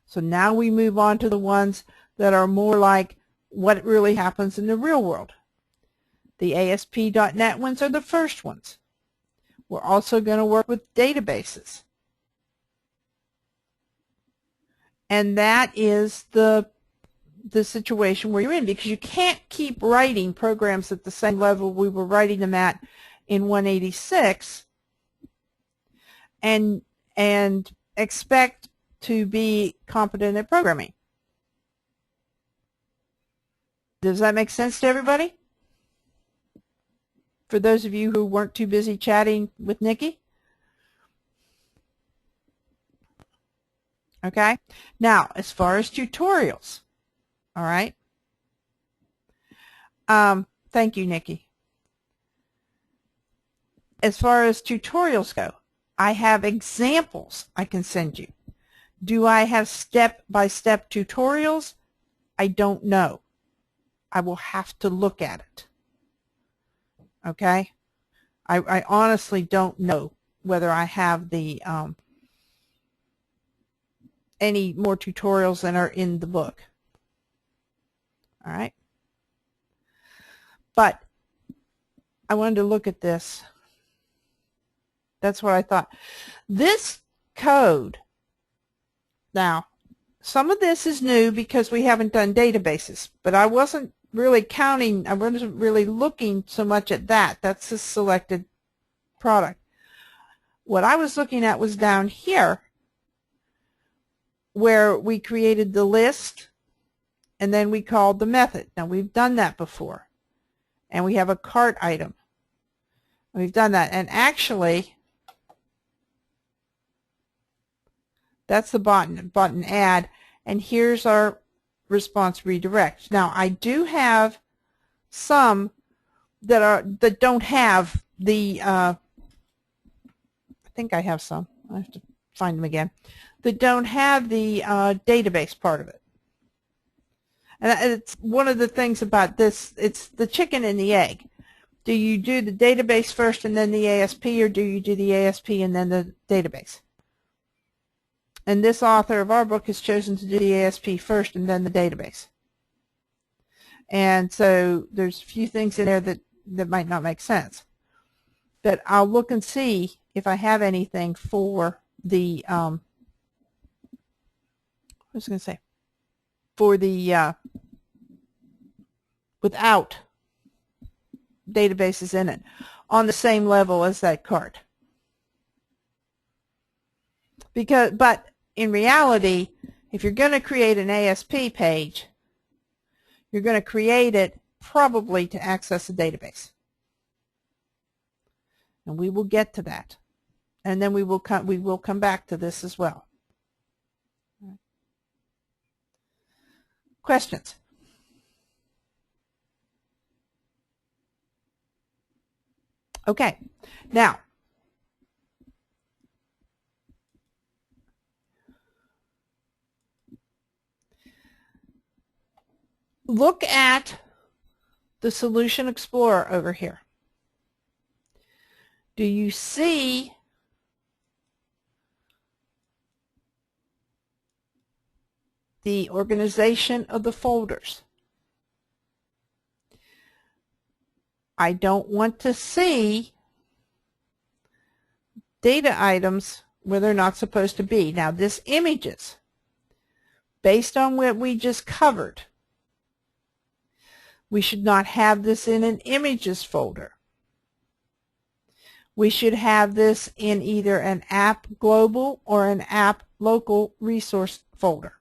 So now we move on to the ones that are more like what really happens in the real world. The ASP.NET ones are the first ones. We're also going to work with databases. And that is the situation where you're in, because you can't keep writing programs at the same level we were writing them at in 186 and expect to be competent at programming. Does that make sense to everybody? For those of you who weren't too busy chatting with Nikki? Okay. Now, as far as tutorials, all right. Thank you, Nikki. As far as tutorials go, I have examples I can send you. Do I have step-by-step tutorials? I don't know. I will have to look at it. Okay? I honestly don't know whether I have the any more tutorials than are in the book. All right? But I wanted to look at this. That's what I thought. This code, now, some of this is new because we haven't done databases, but I wasn't really counting, I wasn't really looking so much at that. That's a selected product. What I was looking at was down here where we created the list and then we called the method. Now, we've done that before. And we have a cart item. We've done that. And actually, that's the button add. And here's our response redirect. Now, I do have some that don't have the, I think I have some. I have to find them again. That don't have the database part of it. And it's one of the things about this, it's the chicken and the egg. Do you do the database first and then the ASP, or do you do the ASP and then the database? And this author of our book has chosen to do the ASP first and then the database. And so there's a few things in there that might not make sense. But I'll look and see if I have anything for the, what was I going to say? For the, without databases in it, on the same level as that cart. But in reality, if you're going to create an ASP page, you're going to create it probably to access a database. And we will get to that. And then we will come back to this as well. Questions? Okay. Now, look at the Solution Explorer over here. Do you see the organization of the folders? I don't want to see data items where they're not supposed to be. Now, this images, based on what we just covered, we should not have this in an images folder. We should have this in either an app global or an app local resource folder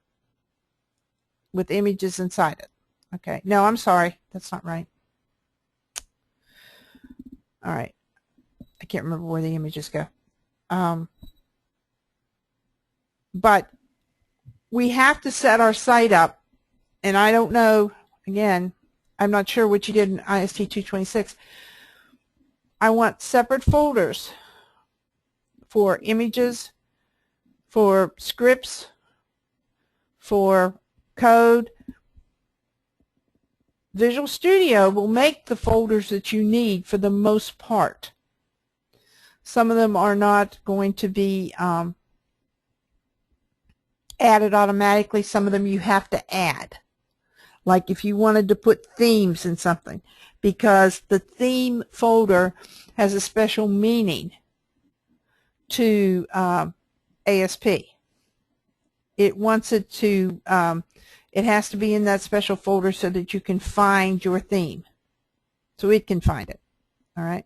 with images inside it. Okay, no, I'm sorry, that's not right. All right, I can't remember where the images go. But we have to set our site up, and I don't know, again, I'm not sure what you did in IST 226. I want separate folders for images, for scripts, for code. Visual Studio will make the folders that you need for the most part. Some of them are not going to be added automatically. Some of them you have to add. Like if you wanted to put themes in something, because the theme folder has a special meaning to ASP. It wants it to, it has to be in that special folder so that you can find your theme. So it can find it. All right.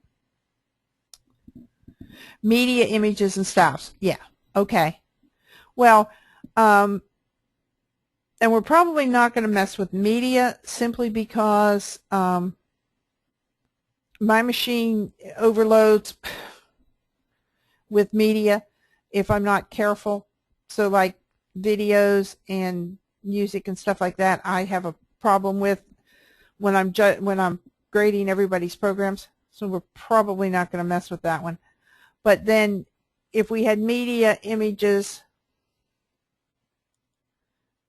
Media, images, and styles. Yeah. Okay. Well, and we're probably not going to mess with media simply because my machine overloads with media if I'm not careful. So like videos and music and stuff like that, I have a problem with when I'm grading everybody's programs. So we're probably not going to mess with that one. But then if we had media, images,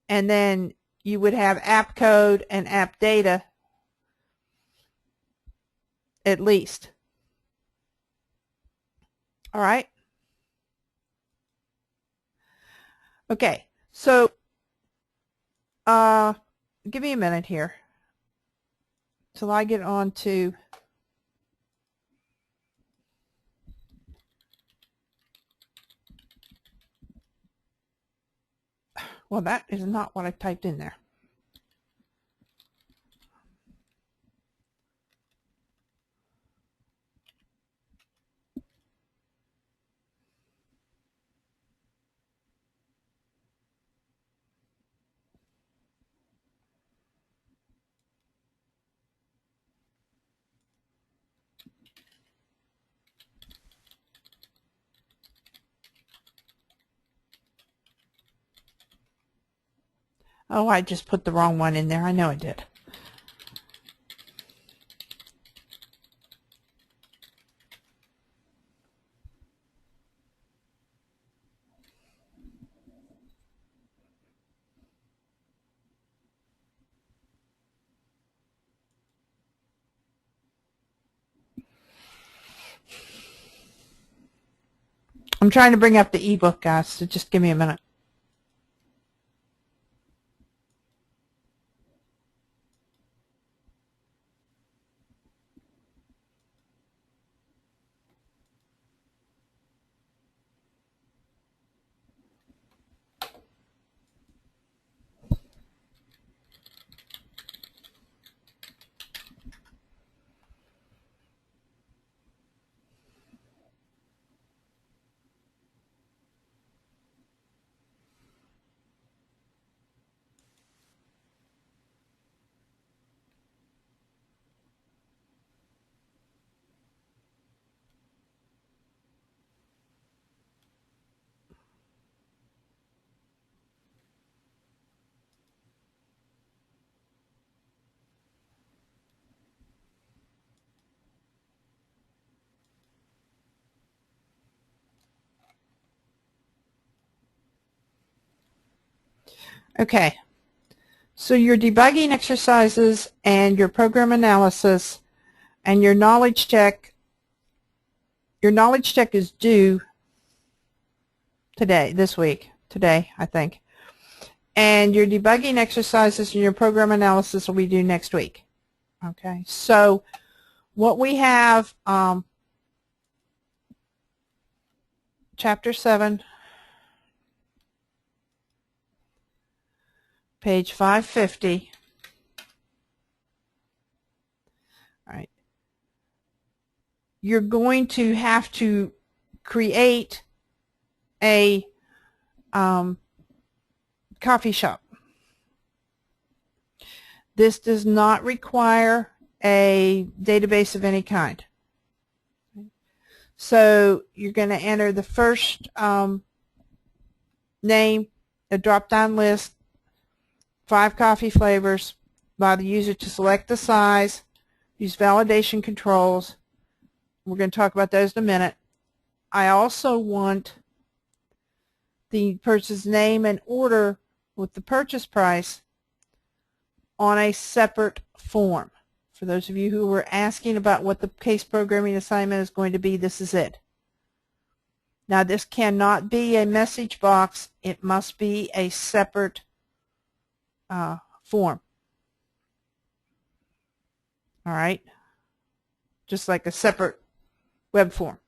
and then you would have app code and app data at least. All right. Okay. So give me a minute here till I get on to well, that is not what I typed in there. Oh, I just put the wrong one in there. I know I did. I'm trying to bring up the ebook, guys, so just give me a minute. Okay. So your debugging exercises and your program analysis and your knowledge check is due today, this week, today, I think. And your debugging exercises and your program analysis will be due next week. Okay, so what we have, Chapter 7, page 550. All right. You're going to have to create a coffee shop. This does not require a database of any kind. So you're going to enter the first name, a drop-down list, 5 coffee flavors, Allow the user to select the size, use validation controls. We're going to talk about those in a minute. I also want the purchase name and order with the purchase price on a separate form. For those of you who were asking about what the case programming assignment is going to be, this is it. Now, this cannot be a message box. It must be a separate form. All right? Just like a separate web form.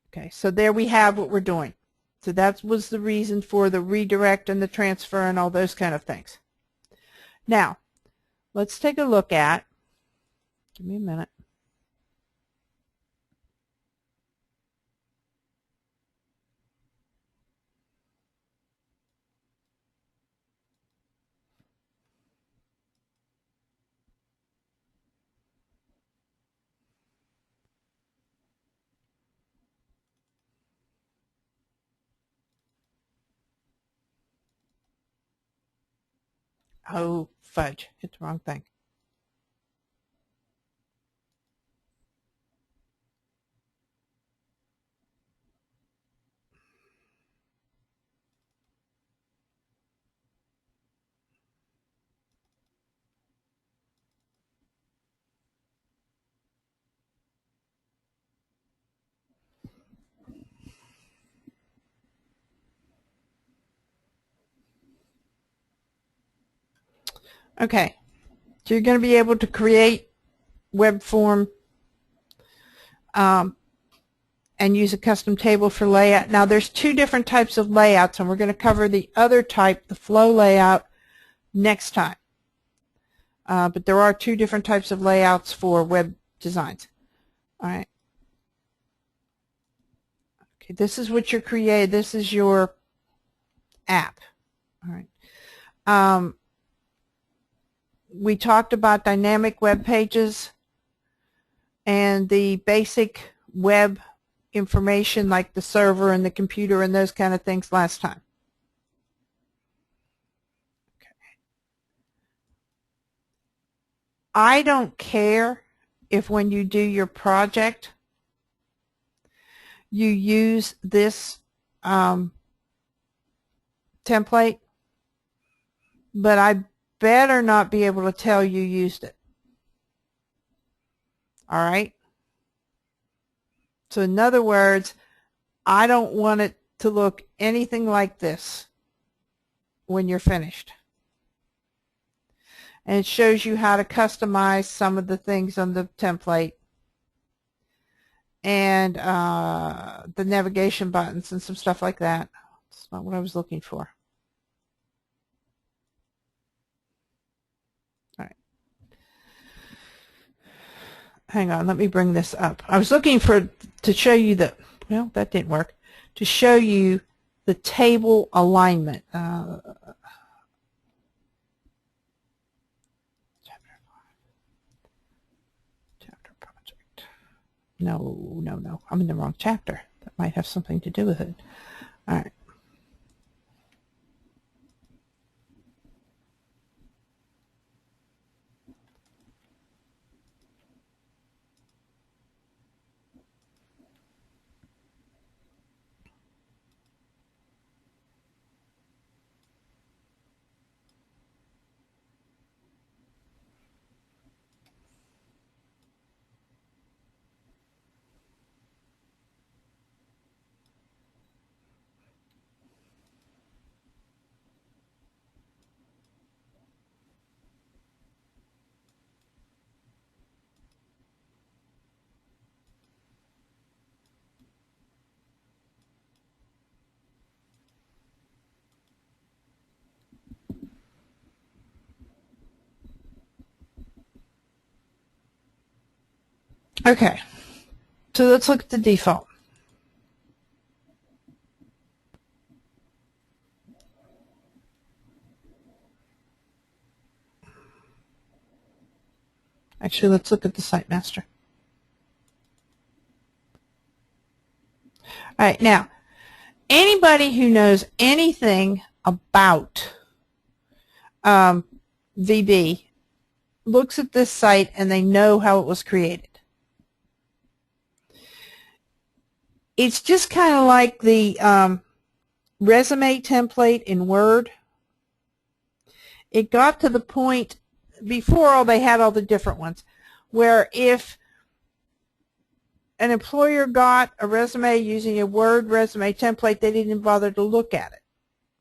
Okay, so there we have what we're doing. So that was the reason for the redirect and the transfer and all those kind of things. Now, let's take a look at, give me a minute. Oh, fudge, hit the wrong thing. Okay, so you're going to be able to create web form and use a custom table for layout. Now, there's two different types of layouts, and we're going to cover the other type, the flow layout, next time. But there are two different types of layouts for web designs. All right. Okay, this is what you're creating. This is your app. All right. We talked about dynamic web pages and the basic web information like the server and the computer and those kind of things last time. Okay. I don't care if when you do your project you use this template, but I better not be able to tell you used it. All right? So in other words, I don't want it to look anything like this when you're finished. And it shows you how to customize some of the things on the template and the navigation buttons and some stuff like that. That's not what I was looking for. Hang on, let me bring this up. I was looking to show you the, well, that didn't work, to show you the table alignment. Chapter 5. Chapter project. No. I'm in the wrong chapter. That might have something to do with it. All right. Okay, so let's look at the default. Actually, let's look at the site master. All right, now, anybody who knows anything about VB looks at this site and they know how it was created. It's just kind of like the resume template in Word. It got to the point, before they had all the different ones, where if an employer got a resume using a Word resume template, they didn't bother to look at it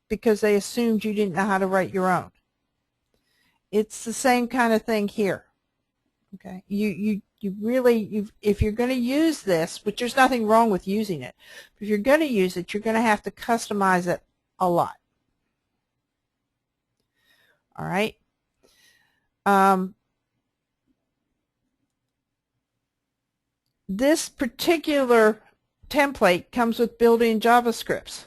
because they assumed you didn't know how to write your own. It's the same kind of thing here. Okay, you really, if you're going to use this, which there's nothing wrong with using it, but if you're going to use it, you're going to have to customize it a lot. All right. This particular template comes with built-in JavaScripts.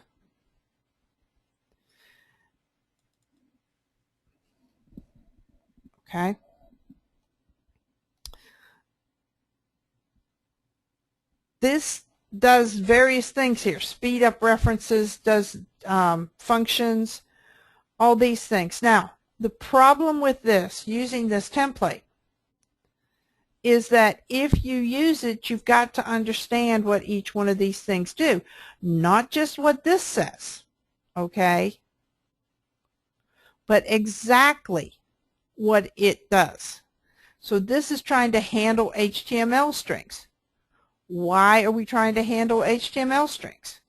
Okay. This does various things here. Speed up references, does functions, all these things. Now, the problem with this, using this template, is that if you use it, you've got to understand what each one of these things do. Not just what this says, okay, but exactly what it does. So this is trying to handle HTML strings. Why are we trying to handle HTML strings?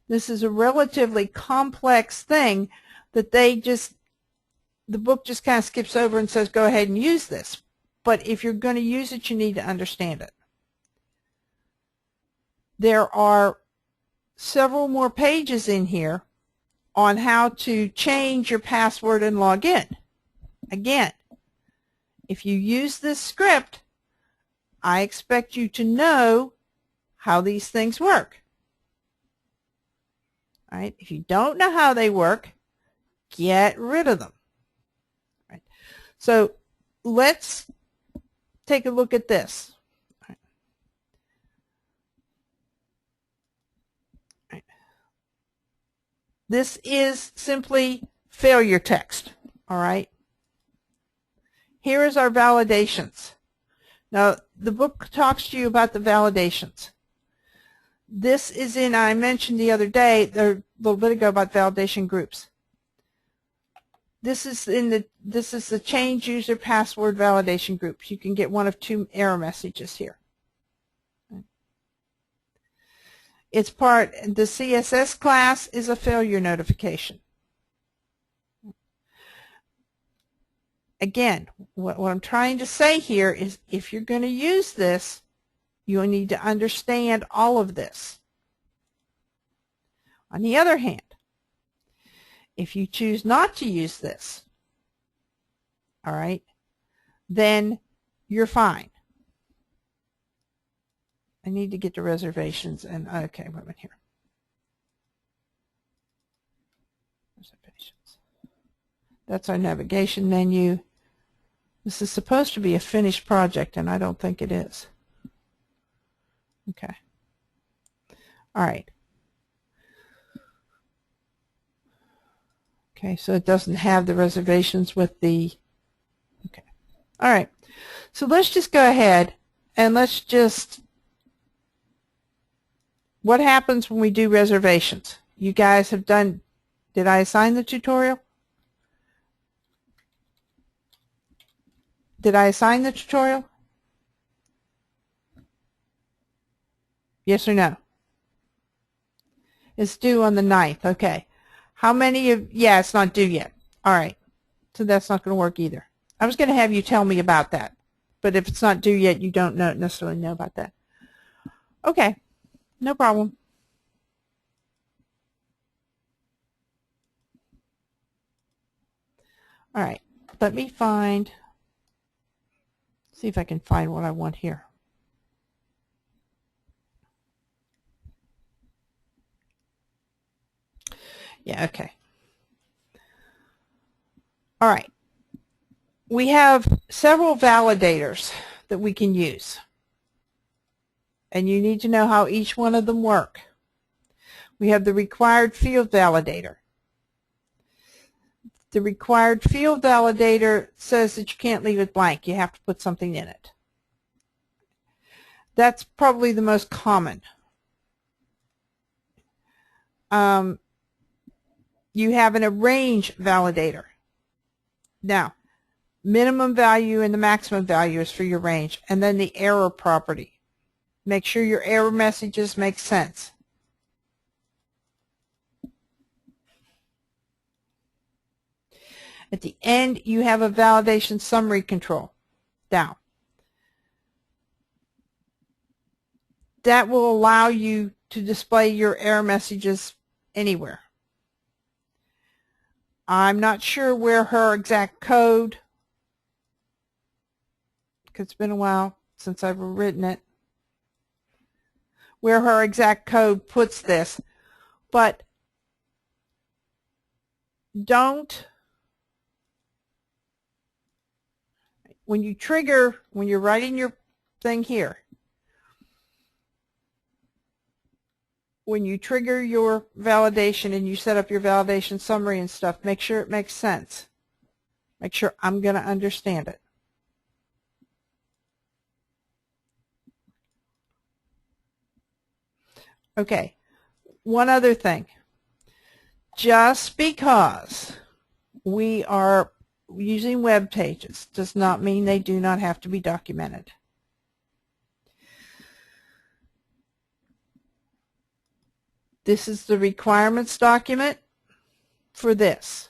This is a relatively complex thing that the book just kind of skips over and says, go ahead and use this. But if you're going to use it, you need to understand it. There are several more pages in here on how to change your password and log in. Again, if you use this script, I expect you to know how these things work. All right? If you don't know how they work, get rid of them. All right? So let's take a look at this. All right. All right. This is simply failure text. All right. Here is our validations. Now, the book talks to you about the validations. This is in, I mentioned the other day, a little bit ago, about validation groups. This is the change user password validation groups. You can get one of two error messages here. It's part, the CSS class is a failure notification. Again, what I'm trying to say here is if you're going to use this, you'll need to understand all of this. On the other hand, if you choose not to use this, all right, then you're fine. I need to get to reservations and, okay, wait a minute here. Reservations. That's our navigation menu. This is supposed to be a finished project, and I don't think it is. Okay. All right. Okay, so it doesn't have the reservations with the, okay. All right. So let's just go ahead and let's just, what happens when we do reservations? You guys have done, did I assign the tutorial? Did I assign the tutorial? Yes or no? It's due on the 9th. Okay. How many of, yeah, it's not due yet. All right. So that's not going to work either. I was going to have you tell me about that. But if it's not due yet, you don't necessarily know about that. Okay. No problem. All right. Let me find, see if I can find what I want here. Yeah, okay. All right. We have several validators that we can use. And you need to know how each one of them work. We have the required field validator. The required field validator says that you can't leave it blank. You have to put something in it. That's probably the most common. You have an arrange validator. Now, minimum value and the maximum value is for your range, and then the error property. Make sure your error messages make sense. At the end, you have a validation summary control. Now, that will allow you to display your error messages anywhere. I'm not sure where her exact code, because it's been a while since I've written it, where her exact code puts this, but don't, when you trigger, when you're writing your thing here, when you trigger your validation and you set up your validation summary and stuff, make sure it makes sense. Make sure I'm going to understand it. Okay, one other thing. Just because we are using web pages does not mean they do not have to be documented. This is the requirements document for this.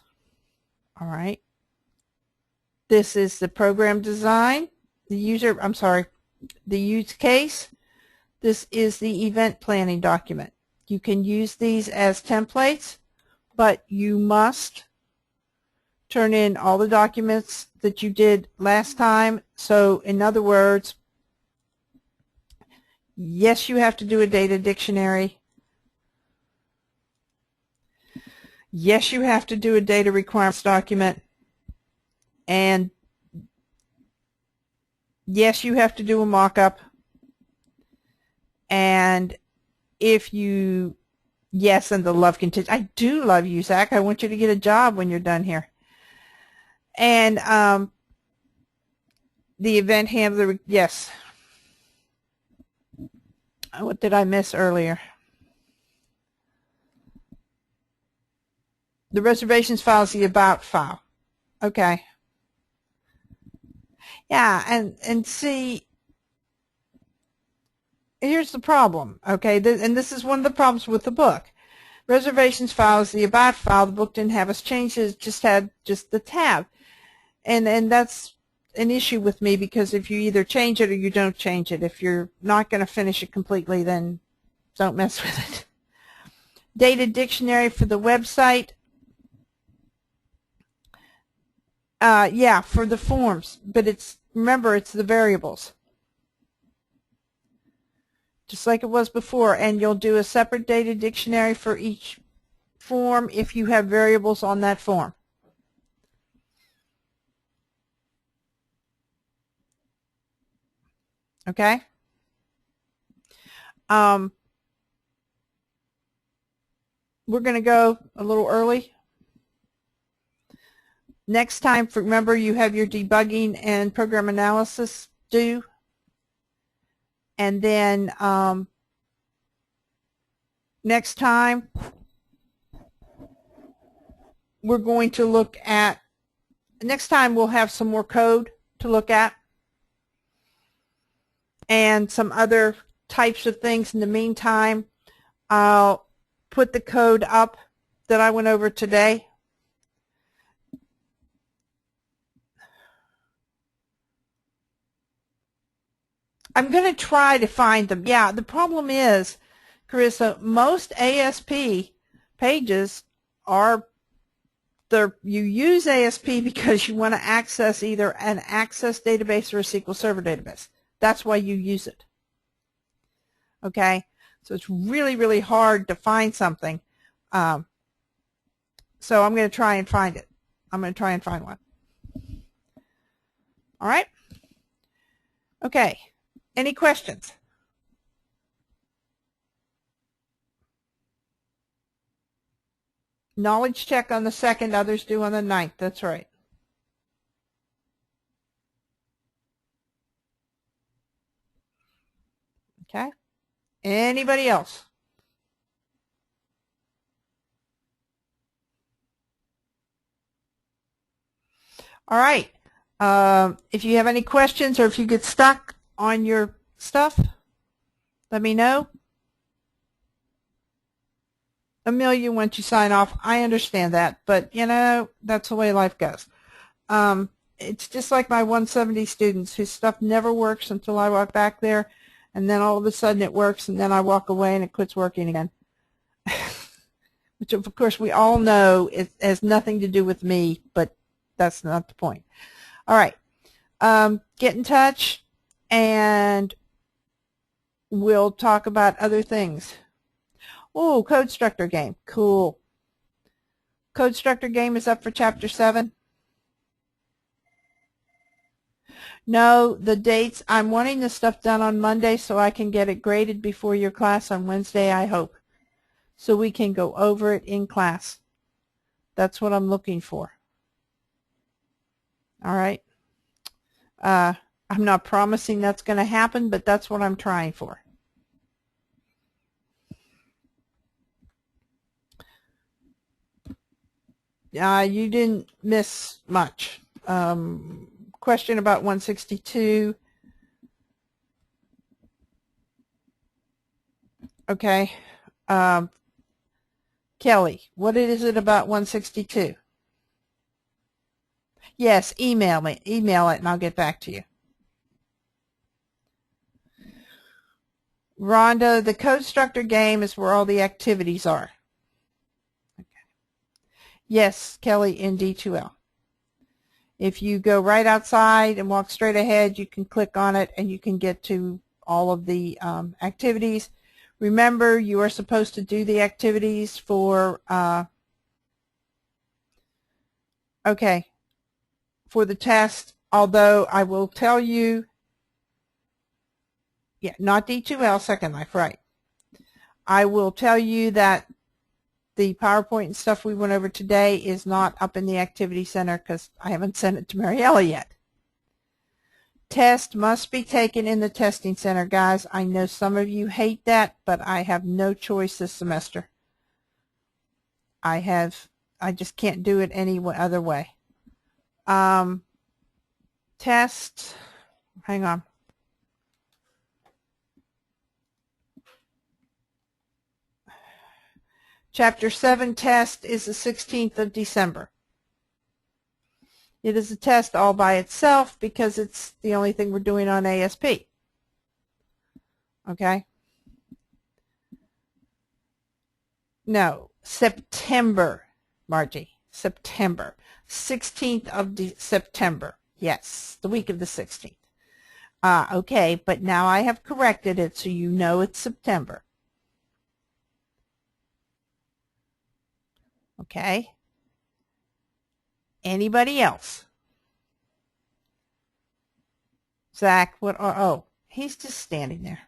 All right. This is the program design, the use case. This is the event planning document. You can use these as templates, but you must turn in all the documents that you did last time. So in other words, yes, you have to do a data dictionary. Yes, you have to do a data requirements document. And yes, you have to do a mock-up. And if you, yes, and the love contingent. I do love you, Zach. I want you to get a job when you're done here. And the event handler, yes. What did I miss earlier? The reservations file is the about file. Okay. Yeah, and see, here's the problem, okay? And this is one of the problems with the book. Reservations file is the about file. The book didn't have us change it. It just had just the tab. And that's an issue with me, because if you either change it or you don't change it. If you're not going to finish it completely, then don't mess with it. Data dictionary for the website. Yeah, for the forms, but remember, it's the variables. Just like it was before, and you'll do a separate data dictionary for each form if you have variables on that form. Okay? We're going to go a little early. Next time, remember, you have your debugging and program analysis due. And then next time, we're going to look at, next time we'll have some more code to look at and some other types of things. In the meantime, I'll put the code up that I went over today. I'm going to try to find them. Yeah, the problem is, Carissa, most ASP pages are, you use ASP because you want to access either an Access database or a SQL Server database. That's why you use it. Okay? So it's really, really hard to find something. So I'm going to try and find it. I'm going to try and find one. All right? Okay. Any questions? Knowledge check on the 2nd, others do on the 9th. That's right. Okay. Anybody else? All right. If you have any questions or if you get stuck on your stuff, let me know. Amelia, once you sign off, I understand that, but you know, that's the way life goes. It's just like my 170 students whose stuff never works until I walk back there, and then all of a sudden it works, and then I walk away and it quits working again. Which of course we all know it has nothing to do with me, but that's not the point. All right. Get in touch and we'll talk about other things. Oh, Code Structure game. Cool. Code Structure game is up for Chapter 7. No, the dates, I'm wanting this stuff done on Monday so I can get it graded before your class on Wednesday, I hope. So we can go over it in class. That's what I'm looking for. All right. I'm not promising that's going to happen, but that's what I'm trying for. You didn't miss much. Question about 162. Okay. Kelly, what is it about 162? Yes, email me. Email it and I'll get back to you. Rhonda, the Code Structure game is where all the activities are. Okay. Yes, Kelly, in D2L. If you go right outside and walk straight ahead, you can click on it and you can get to all of the activities. Remember, you are supposed to do the activities for, okay, for the test, although I will tell you, yeah, not D2L, Second Life, right. I will tell you that the PowerPoint and stuff we went over today is not up in the Activity Center because I haven't sent it to Mariella yet. Test must be taken in the Testing Center, guys. I know some of you hate that, but I have no choice this semester. I just can't do it any other way. Test, hang on. Chapter 7 test is the 16th of December. It is a test all by itself because it's the only thing we're doing on ASP. Okay? No, September, Margie. September. 16th of September. Yes, the week of the 16th. Okay, but now I have corrected it so you know it's September. Okay. Anybody else? Zach, what? Oh, he's just standing there.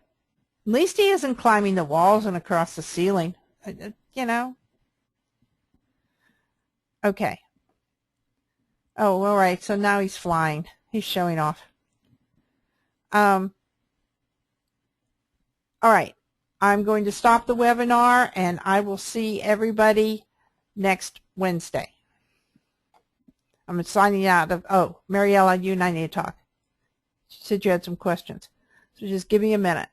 At least he isn't climbing the walls and across the ceiling. You know. Okay. Oh, all right. So now he's flying. He's showing off. All right. I'm going to stop the webinar, and I will see everybody next Wednesday. I'm signing out of, oh, Mariella, you and I need to talk. She said you had some questions. So just give me a minute.